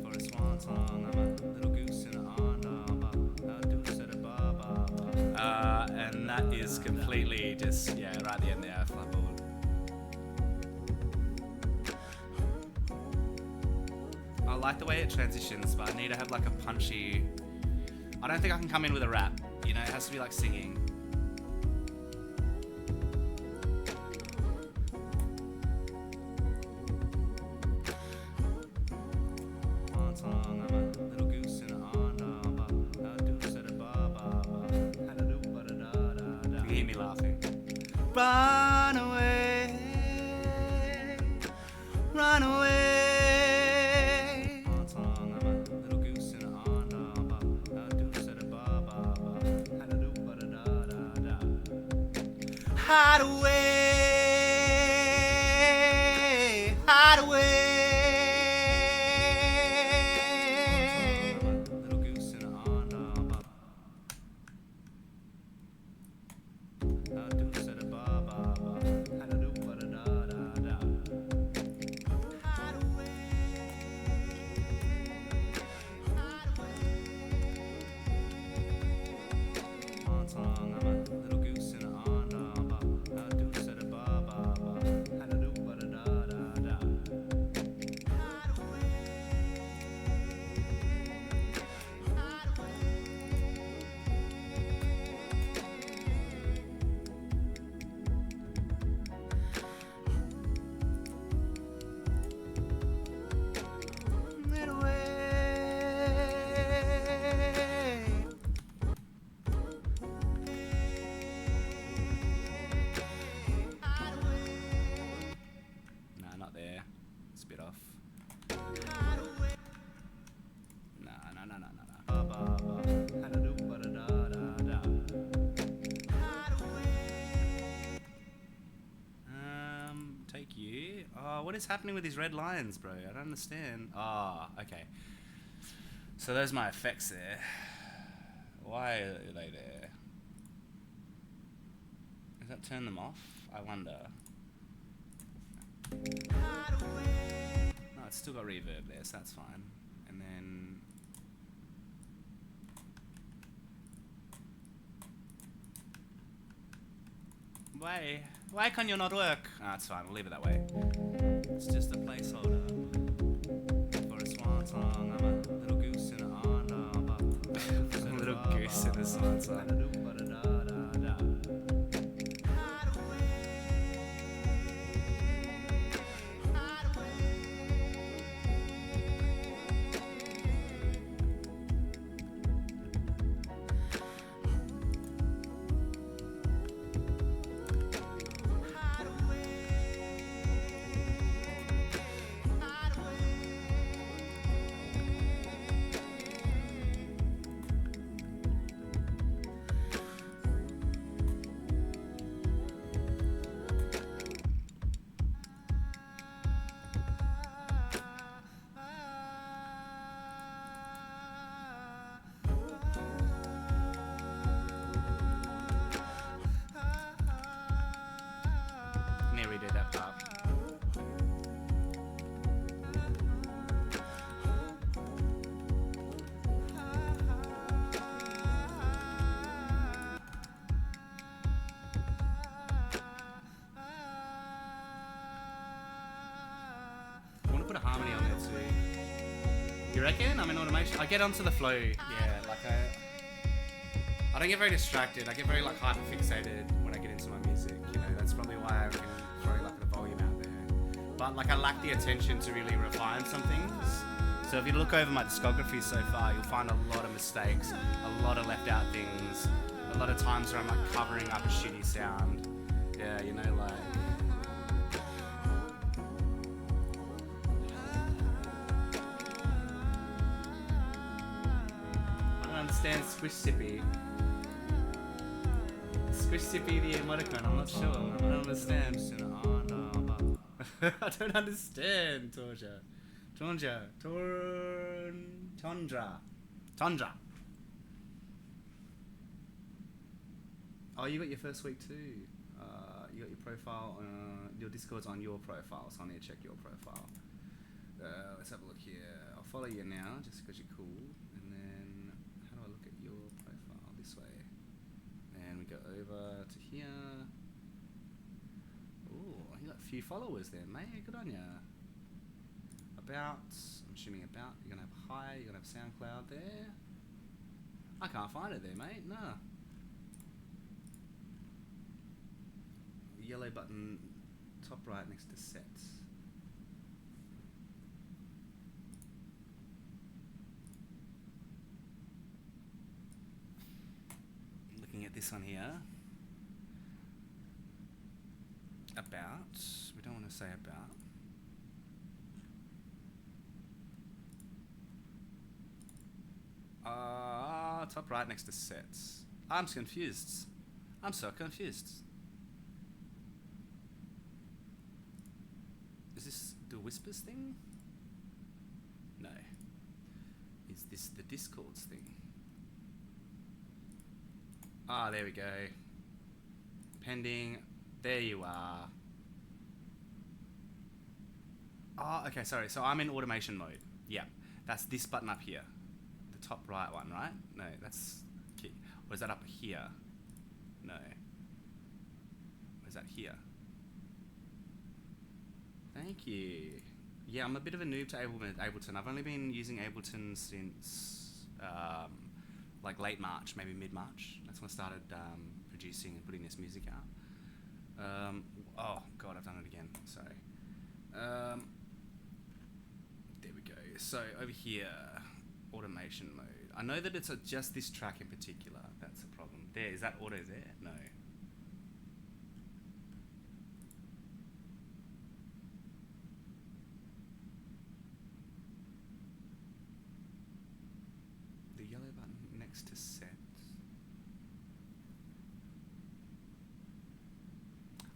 [SPEAKER 1] for a swan song. I'm a little goose in a and that is completely just, right at the end there, flapboard. I like the way it transitions, but I need to have like a punchy. I don't think I can come in with a rap, you know, it has to be like singing. Run away, run away. I'm a little goose in a Hideaway, hideaway. Little goose in an underbar. I do say the ba ba ba. I do ba da da da da. Hideaway, hideaway. On song, I'm a little goose in an underbar. I do say the ba ba ba. I do ba da da da da. Nah, not there. It's a bit off. Nah. Take you. Oh, what is happening with these red lines, bro? I don't understand. Ah, okay. So there's my effects there. Why are they there? Does that turn them off? I wonder. No, it's still got reverb there, so that's fine. And then... Why can you not work? Ah, it's fine, we'll leave it that way. It's just a placeholder. For a swan song, I'm a little goose in an underbar. A little goose in a swan song. Nearly did that part. I want to put a harmony on there too. You reckon? I'm in automation. I get onto the flow. Yeah, like I don't get very distracted. I get very like hyper fixated when I get into my music. You know, that's probably why I can throw like the volume out there. But like I lack the attention to really refine some things. So if you look over my discography so far, you'll find a lot of mistakes, a lot of left out things, a lot of times where I'm like covering up a shitty sound. Yeah, you know, like. I don't understand Squish Sippy. Squish Sippy the emoticon, I'm not sure. I don't understand. I don't understand, Torja. Tondra. Oh, you got your first week too. You got your profile. Your Discord's on your profile, so I need to check your profile. Let's have a look here. I'll follow you now, just because you're cool. And then, how do I look at your profile? This way. And we go over to here. Ooh, you got a few followers there, mate. Good on ya. About, I'm assuming about, you're gonna have Hi, you're gonna have SoundCloud there. I can't find it there, mate. Nah. Yellow button, top right next to sets. Looking at this one here. About, we don't want to say about. Top right next to sets. I'm confused. I'm so confused. Whispers thing? No. Is this the Discords thing? Ah, there we go. Pending. There you are. Oh, okay, sorry. So I'm in automation mode. Yeah. That's this button up here. The top right one, right? No, that's... Or is that up here? No. Or is that here? Thank you. Yeah, I'm a bit of a noob to Ableton. I've only been using Ableton since like late March, maybe mid-March. That's when I started producing and putting this music out. Oh god, I've done it again. Sorry. There we go. So over here, automation mode. I know that it's just this track in particular. That's a problem. There, is that auto there? No. The yellow button next to set.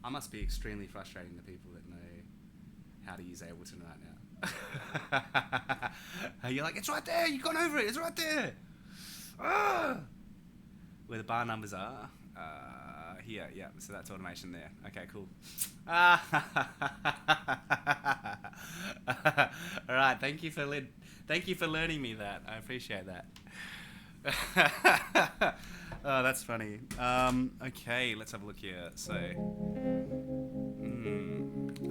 [SPEAKER 1] I must be extremely frustrating the people that know how to use Ableton right now. You're like, it's right there, you've gone over it, it's right there. Ah! Where the bar numbers are. Here, yeah, so that's automation there. Okay, cool. Alright, thank you for learning me that. I appreciate that. Oh, that's funny. Okay, let's have a look here. So,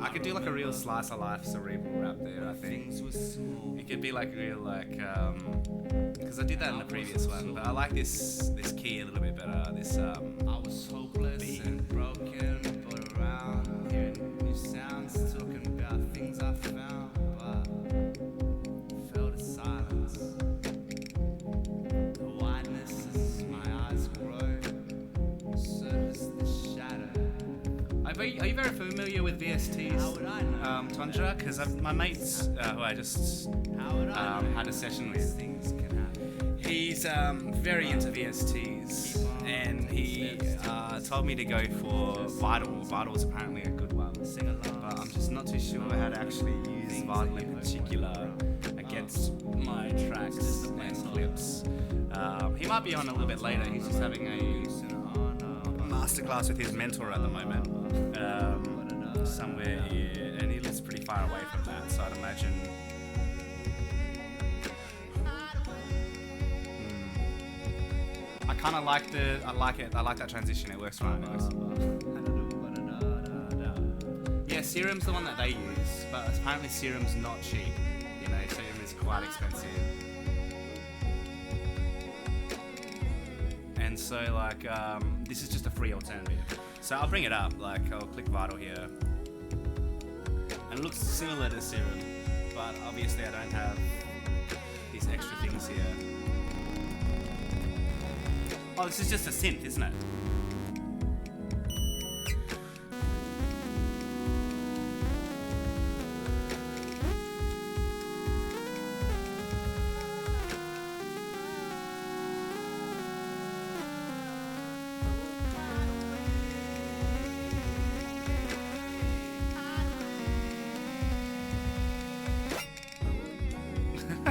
[SPEAKER 1] I could do like a real slice of life cerebral rap there, I think. It could be like real because I did that in the previous one, but I like this key a little bit better. This I was hopeless beat. And broken, but around hearing new sounds, talking about things I found, but felt a silence. The wideness as my eyes grow, surface the shadow. Are you very familiar with VSTs? How would I know? Tundra? Because my mates who I just had a session with, he's very into VSTs, and he told me to go for Vital. Vital is apparently a good one, but I'm just not too sure how to actually use Vital in particular against my tracks and clips. He might be on a little bit later. He's just having a masterclass with his mentor at the moment, somewhere here, and he lives pretty far away from that, so I'd imagine. I kind of like I like that transition. It works fine. Yeah, Serum's the one that they use, but apparently Serum's not cheap. You know, Serum is quite expensive. And so, like, this is just a free alternative. So I'll bring it up. Like, I'll click Vital here, and it looks similar to Serum, but obviously I don't have these extra things here. Oh, this is just a synth, isn't it?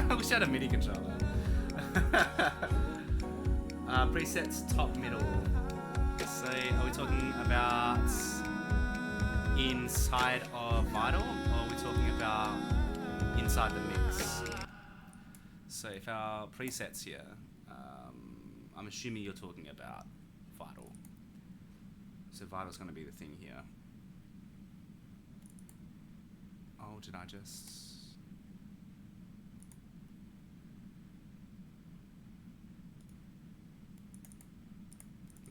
[SPEAKER 1] I wish I had a MIDI controller. Presets top middle. So are we talking about inside of Vital, or are we talking about inside the mix? So if our presets here, I'm assuming you're talking about Vital. So Vital's going to be the thing here. Oh, did I just...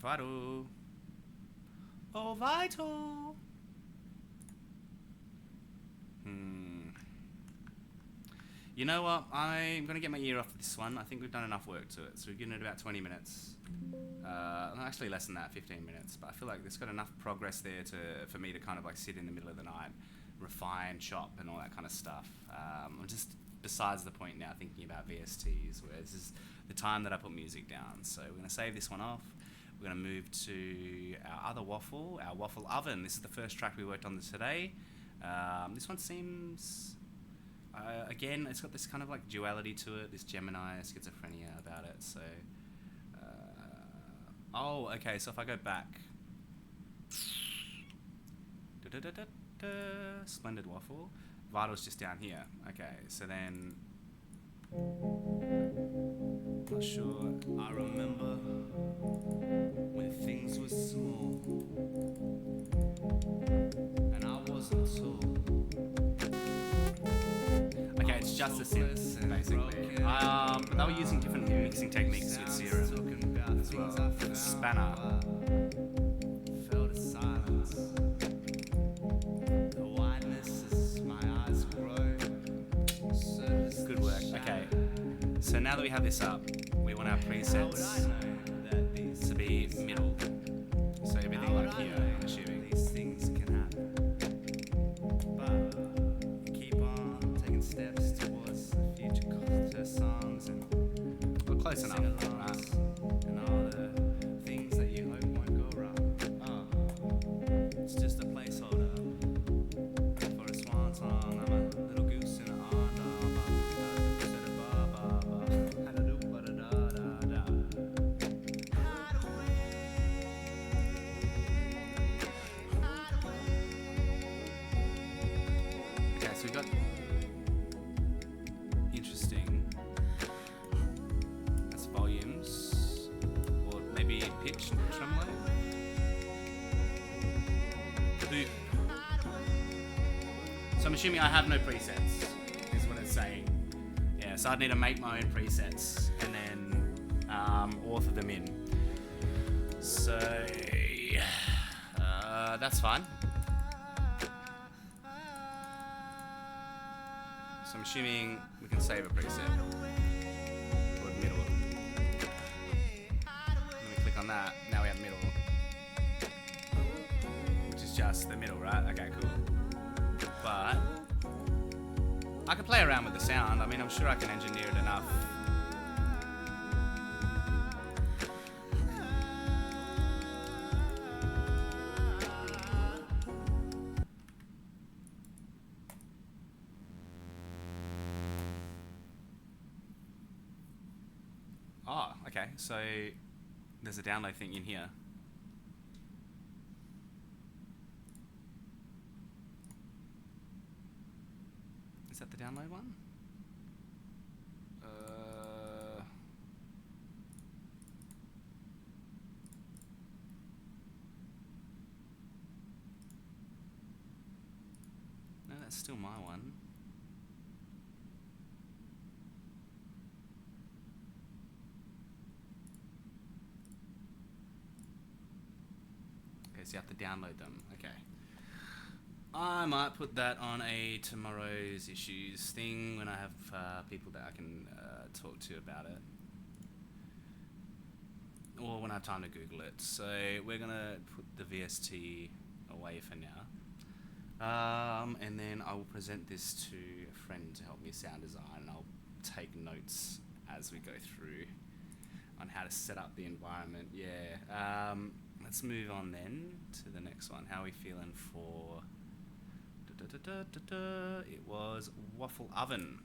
[SPEAKER 1] Vital. Oh, Vital. You know what? I'm going to get my ear off this one. I think we've done enough work to it. So we've given it about 20 minutes. Actually less than that, 15 minutes. But I feel like there's got enough progress there for me to kind of like sit in the middle of the night, refine, chop, and all that kind of stuff. I'm just besides the point now thinking about VSTs, where this is the time that I put music down. So we're going to save this one off. We're going to move to our other waffle, our waffle oven. This is the first track we worked on today. This one seems, again, it's got this kind of like duality to it, this Gemini schizophrenia about it. So, oh, okay. So if I go back, Splendid Waffle, Vital's just down here. Okay, so then, not sure.
[SPEAKER 2] I remember when things were small and I wasn't tall.
[SPEAKER 1] Okay, it's just a synth, basically. They were using different mixing techniques with Serum as well. For the spanner.
[SPEAKER 2] Fell to silence. The wideness as my eyes grow.
[SPEAKER 1] Good work. Okay. So now that we have this up, we want our presets to be middle. So everything like here, I'm assuming.
[SPEAKER 2] These things can happen. But you keep on taking steps towards the future songs and
[SPEAKER 1] We're close enough.
[SPEAKER 2] sing-alongs and all the things that you hope won't go wrong. It's just a placeholder for a swan song. I'm a little goose in a
[SPEAKER 1] Okay, so we got interesting. That's volumes, or maybe pitch tremolo. Boop. So I'm assuming I have no presets, is what it's saying. Yeah, so I'd need to make my own presets and then author them in. So that's fine. So I'm assuming we can save a preset. Or middle. Let me click on that. Now we have middle. Which is just the middle, right? Okay, cool. But I can play around with the sound. I mean, I'm sure I can engineer it enough. Oh, okay. So there's a download thing in here. Is that the download one? No, that's still my one. Okay, so you have to download them. Okay. I might put that on a tomorrow's issues thing when I have people that I can talk to about it. Or when I have time to Google it. So we're going to put the VST away for now. And then I will present this to a friend to help me sound design. And I'll take notes as we go through on how to set up the environment. Yeah. Let's move on then to the next one. How are we feeling for... It was Waffle Oven.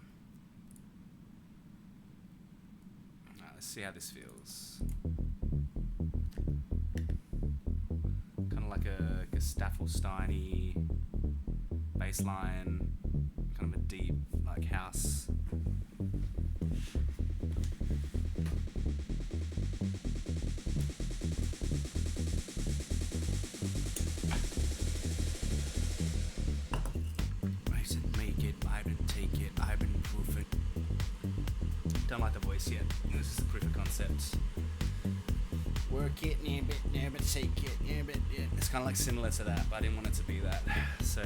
[SPEAKER 1] Alright, let's see how this feels. Kind of like a Gestafelstein-y bass line, kind of a deep, like, house. Don't like the voice yet. This is the proof of concept. Work it, yeah, but take it, yeah, but yeah. It's kind of like similar to that, but I didn't want it to be that. So.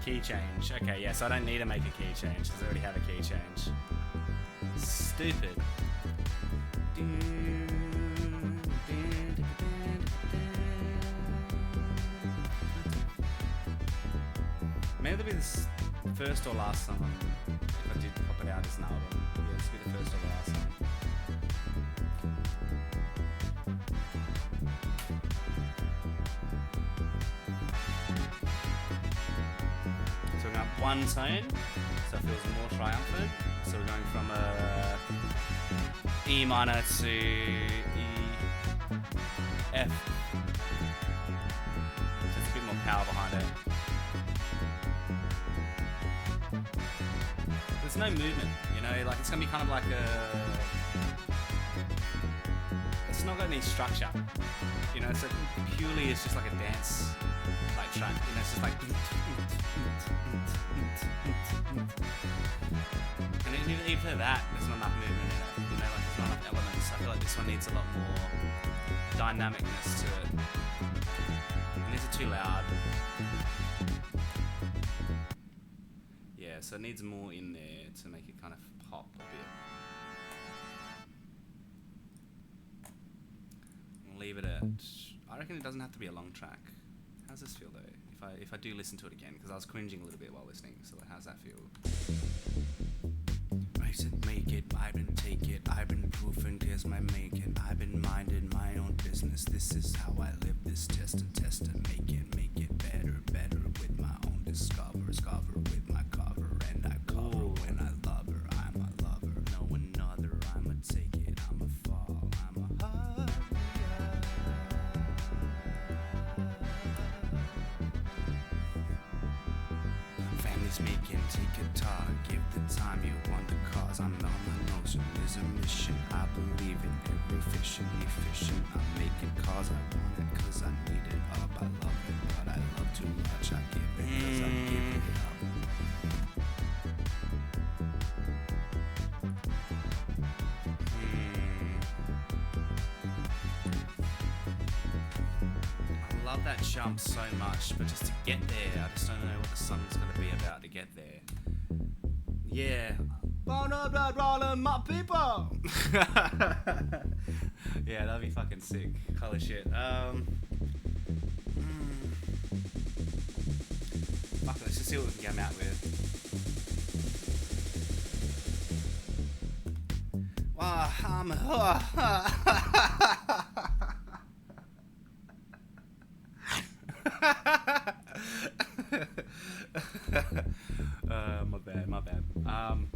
[SPEAKER 1] key change. Okay, yeah, so I don't need to make a key change because I already have a key change. Stupid. Maybe it'll be the first or last song if I did pop it out as an album. Yeah, this will be the first or last song. So we're going up one tone, so it feels more triumphant. So we're going from E minor to E, F. So it's a bit more power behind it. There's no movement, you know, like it's gonna be kind of like it's not got any structure, you know, it's like purely, it's just like a dance like track, you know, it's just like, and even for that, there's not enough movement in it, you know, like there's not enough elements. I feel like this one needs a lot more dynamicness to it, and these are too loud. Yeah, so it needs more in there to make it kind of pop a bit. I'll leave it at, I reckon it doesn't have to be a long track. How's this feel though? If I do listen to it again, because I was cringing a little bit while listening, so how's that feel? Race it, make it, I've been take it, I've been proofing, here's my making, I've been minding my own business, this is how I live this test and make it better with my own discover with my cover, and I cover when I love her, I'm a lover, no another, I'ma take it, I'ma fall, I'm a hug. Families making, take a talk, give the time you want the cause, I'm on my notion, is a mission, I believe in every efficient, I'm making cause, I want it cause I need it up, I love it, but I love too much, I give it cause I'm giving it up. I love that jump so much, but just to get there, I just don't know what the song's gonna be about to get there. Yeah. Rolling my people. Yeah, that'd be fucking sick. Holy shit. Fuck it, let's just see what we can come out with. Wow,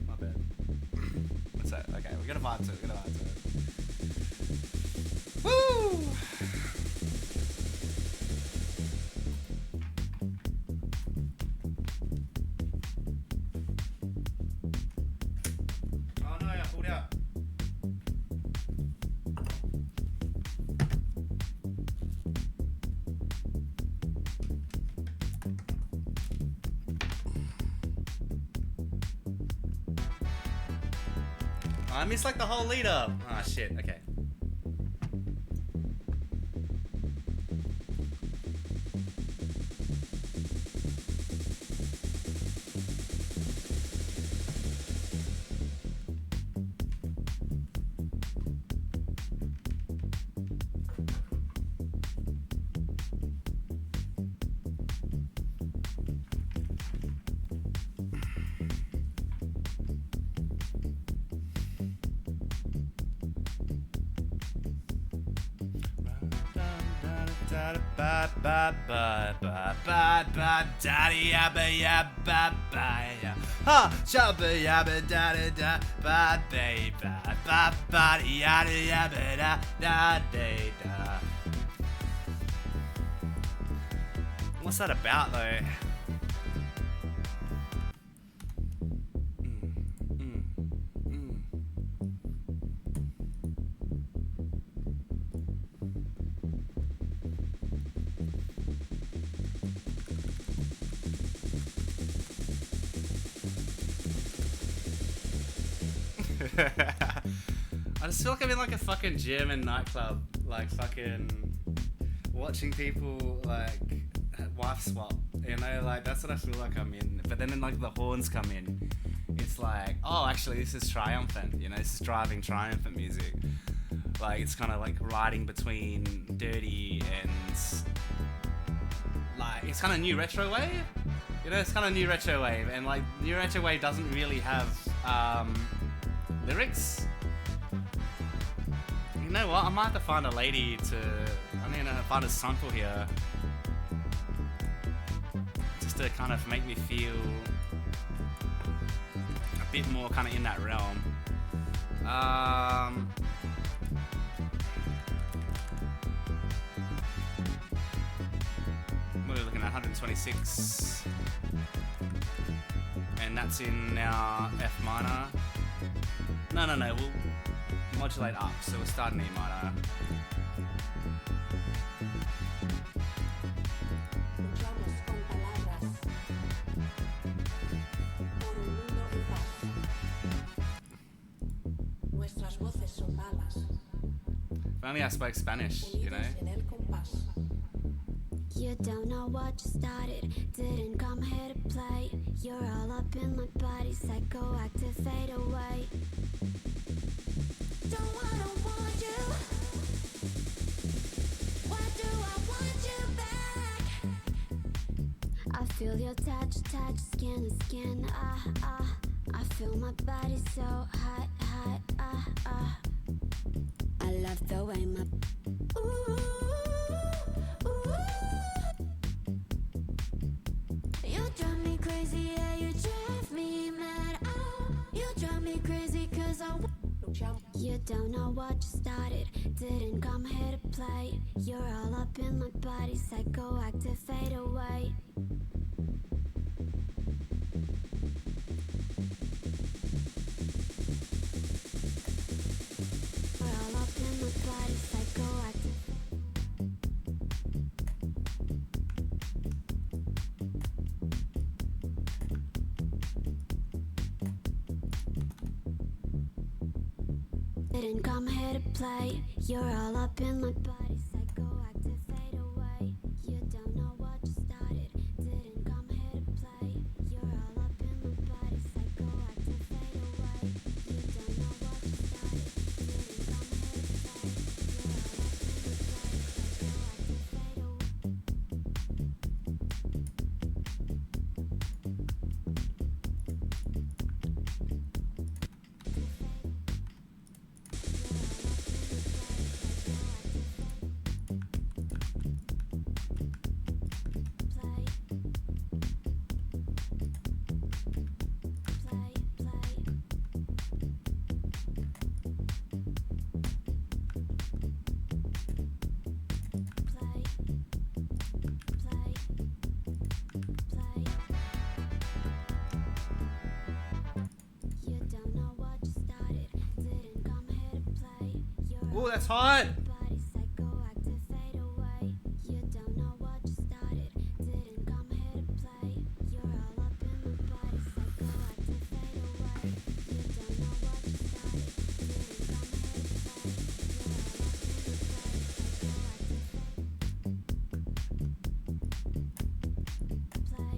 [SPEAKER 1] my bad. What's that? Okay, we're gonna vibe to it. Woo! Oh no, I pulled out. I missed like the whole lead up. Ah, shit, okay. Ha! Shabba yabba da da da ba ba ba ba ba yada yabba da da da. What's that about though? I just feel like I'm in like a fucking German nightclub, like fucking watching people like wife swap You know, like that's what I feel like I'm in. But then like the horns come in, it's like, oh, actually this is triumphant. You know, this is driving triumphant music. Like it's kind of like riding between dirty and like it's kind of new retro wave. You know, it's kind of new retro wave, and like new retro wave doesn't really have lyrics. You know what? I might have to find a lady to. I'm gonna find a sample here, just to kind of make me feel a bit more kind of in that realm. What are we looking at? 126, and that's in our F minor. No, we'll modulate up, so we'll start in E minor. If only I spoke Spanish, you know?
[SPEAKER 3] You don't know what you started, didn't come here to play. You're all up in my body, psychoactive, fade away. Don't wanna want you. Why do I want you back? I feel your touch, skin to skin, I feel my body so hot, I love the way my ooh. You drive me crazy, yeah, you drive me mad. Oh, you drive me crazy 'cause you don't know what you started, didn't come here to play. You're all up in my body, psychoactive, fade away. You're all up in my body, psychoactive. Didn't come here to play. You're all up in my body, psychoactive, fade away. You don't know what you started. Didn't come here to play. You're all up in my body, psychoactive, fade away. You don't know what you started. Didn't come here to play. You're all up in my
[SPEAKER 1] Ooh, that's hot!
[SPEAKER 3] body, psychoactive, fade away. You don't know what you started. Didn't come here to play. You're all up in my body, psychoactive, fade away. You don't know what you started. Didn't come here to play. You're all up in my body, psychoactive, fade away. Play.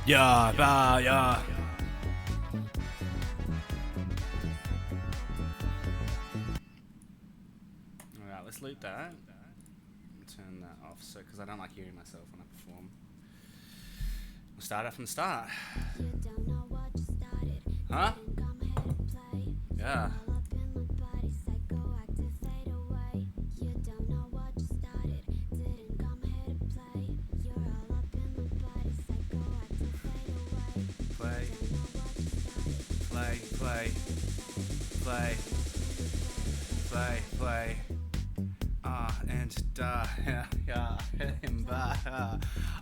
[SPEAKER 1] Yeah, yeah. Alright, let's loop that. Turn that off, so because I don't like hearing myself when I perform. We'll start it from the start.
[SPEAKER 3] You don't know what you started.
[SPEAKER 1] Huh?
[SPEAKER 3] Didn't come here to play.
[SPEAKER 1] Yeah.
[SPEAKER 3] All up in my body, psychoactive, fade away. You don't know what you started. Didn't come here to play. You're all up in my body, psychoactive, fade away.
[SPEAKER 1] Play,
[SPEAKER 3] Don't know what you started.
[SPEAKER 1] play.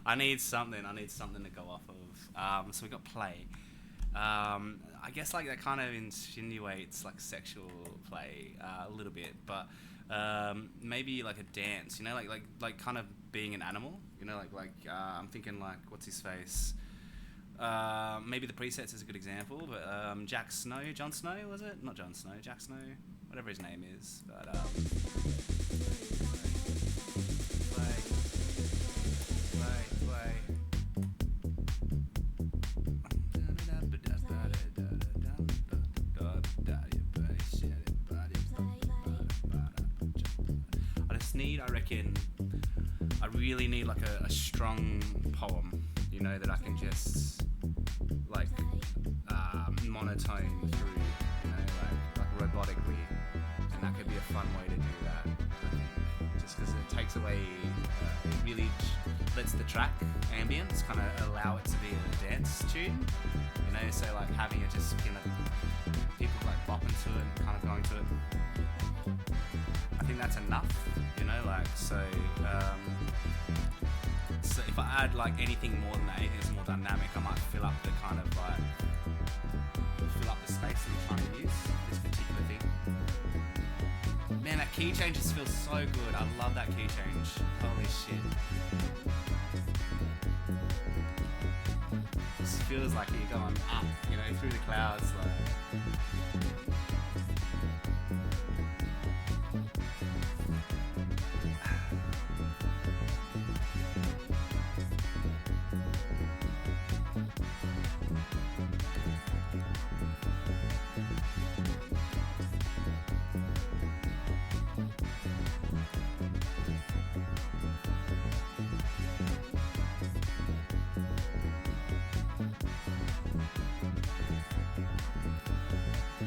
[SPEAKER 1] I need something to go off of. So we got play. I guess like that kind of insinuates like sexual play a little bit, but maybe like a dance, you know, like kind of being an animal, you know, like I'm thinking like what's his face. Maybe the presets is a good example, but Jon Snow was it? Not Jon Snow, Jack Snow, whatever his name is. But play. I reckon, I really need like a strong poem, you know, that I can just like monotone through, you know, like robotically, and that could be a fun way to do that. I think, just because it takes away, it really lets the track ambience kind of allow it to be a dance tune, you know. So like having it just kind of people like bopping to it and kind of going to it. I think that's enough, you know, like, so if I add like anything more than that, anything that's more dynamic, I might fill up the kind of like, fill up the space that I'm trying to use, this particular thing. Man, that key change just feels so good. I love that key change. Holy shit. This feels like you're going up, you know, through the clouds, like.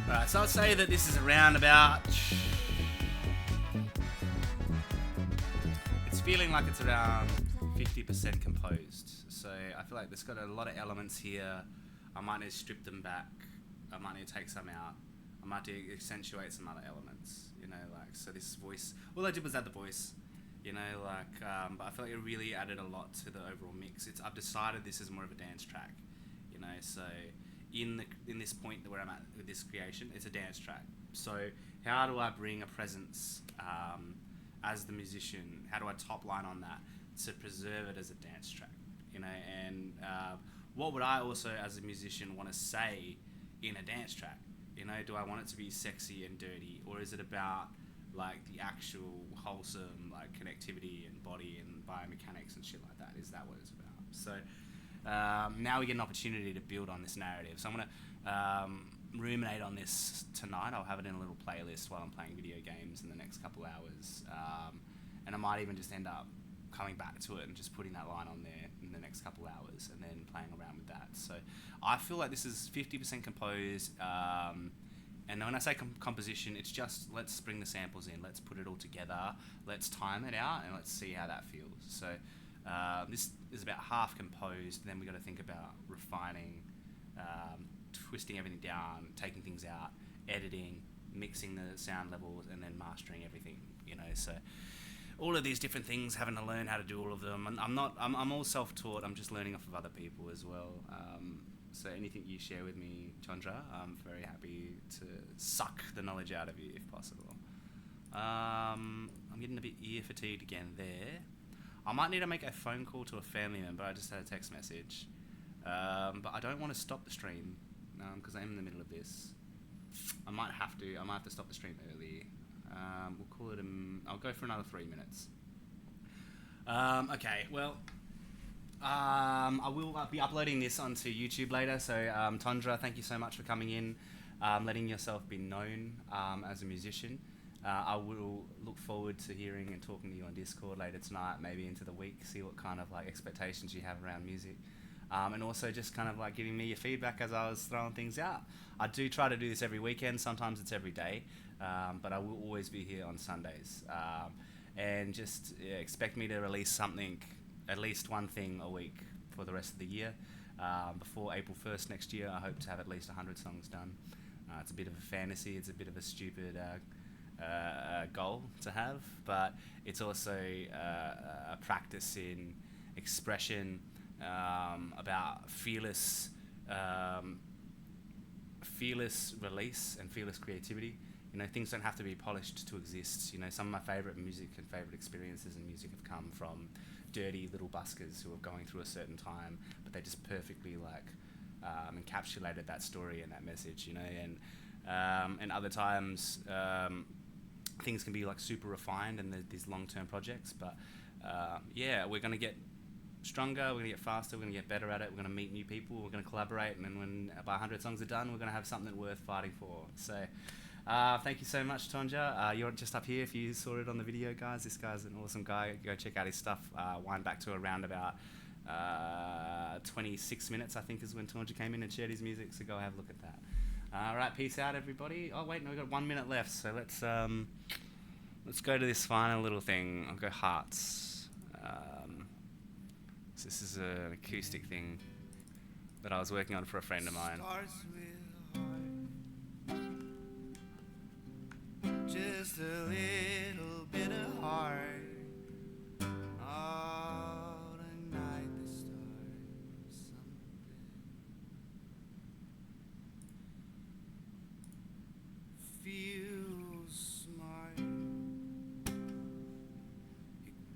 [SPEAKER 1] Right, so I'd say that this is around about. It's feeling like it's around 50% composed. So I feel like there's got a lot of elements here. I might need to strip them back. I might need to take some out. I might need to accentuate some other elements. You know, like, so this voice. All I did was add the voice. You know, like, but I feel like it really added a lot to the overall mix. I've decided this is more of a dance track. You know, so. In this point where I'm at with this creation, it's a dance track. So how do I bring a presence as the musician? How do I top line on that to preserve it as a dance track? You know, and what would I also, as a musician, want to say in a dance track? You know, do I want it to be sexy and dirty, or is it about like the actual wholesome like connectivity and body and biomechanics and shit like that? Is that what it's about? So. Now we get an opportunity to build on this narrative. So I'm going to ruminate on this tonight. I'll have it in a little playlist while I'm playing video games in the next couple hours. And I might even just end up coming back to it and just putting that line on there in the next couple hours and then playing around with that. So I feel like this is 50% composed. And when I say composition, it's just let's bring the samples in, let's put it all together, let's time it out, and let's see how that feels. So this is about half composed, then we've got to think about refining, twisting everything down, taking things out, editing, mixing the sound levels, and then mastering everything, you know. So all of these different things, having to learn how to do all of them. And I'm all self-taught, I'm just learning off of other people as well. So anything you share with me, Chandra, I'm very happy to suck the knowledge out of you if possible. I'm getting a bit ear fatigued again there. I might need to make a phone call to a family member. I just had a text message. But I don't want to stop the stream because I'm in the middle of this. I might have to stop the stream early. We'll call it I'll go for another 3 minutes. Okay, well, I will be uploading this onto YouTube later. So, Tondra, thank you so much for coming in, letting yourself be known as a musician. I will look forward to hearing and talking to you on Discord later tonight, maybe into the week, see what kind of like expectations you have around music. And also just kind of like giving me your feedback as I was throwing things out. I do try to do this every weekend, sometimes it's every day, but I will always be here on Sundays. And just expect me to release something, at least one thing a week for the rest of the year. Before April 1st next year, I hope to have at least 100 songs done. It's a bit of a fantasy, it's a bit of a stupid goal to have, but it's also a practice in expression, about fearless release and fearless creativity. You know, things don't have to be polished to exist. You know, some of my favourite music and favourite experiences in music have come from dirty little buskers who are going through a certain time, but they just perfectly like encapsulated that story and that message. You know, and other times things can be like super refined and these long-term projects. But yeah, we're gonna get stronger, we're gonna get faster, we're gonna get better at it, we're gonna meet new people, we're gonna collaborate, and then when about 100 songs are done, we're gonna have something worth fighting for. So thank you so much, Tonja. You're just up here if you saw it on the video, guys. This guy's an awesome guy. Go check out his stuff. Wind back to around about 26 minutes, I think, is when Tonja came in and shared his music, so go have a look at that. Alright, peace out, everybody. Oh wait, no, we've got 1 minute left, so let's go to this final little thing. I'll go Hearts. So this is an acoustic thing that I was working on for a friend of mine.
[SPEAKER 2] Starts with a heart, just a little bit of heart. Oh, tonight the stars something feels smart.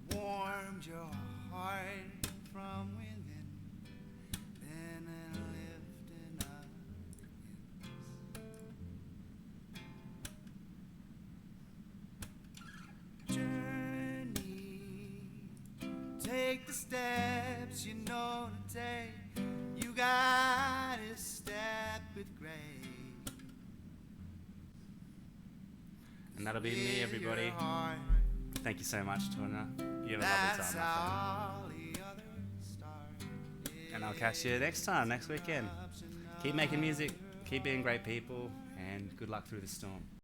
[SPEAKER 2] It warmed your heart from within, then lifting up its journey. Take the steps you know to take. You gotta step with grace.
[SPEAKER 1] And that'll be me, everybody. Thank you so much, Tonja. You have a lovely
[SPEAKER 2] That's
[SPEAKER 1] time, my friend.
[SPEAKER 2] how the others started.
[SPEAKER 1] And I'll catch you next time, next weekend. Keep making music, keep being great people, and good luck through the storm.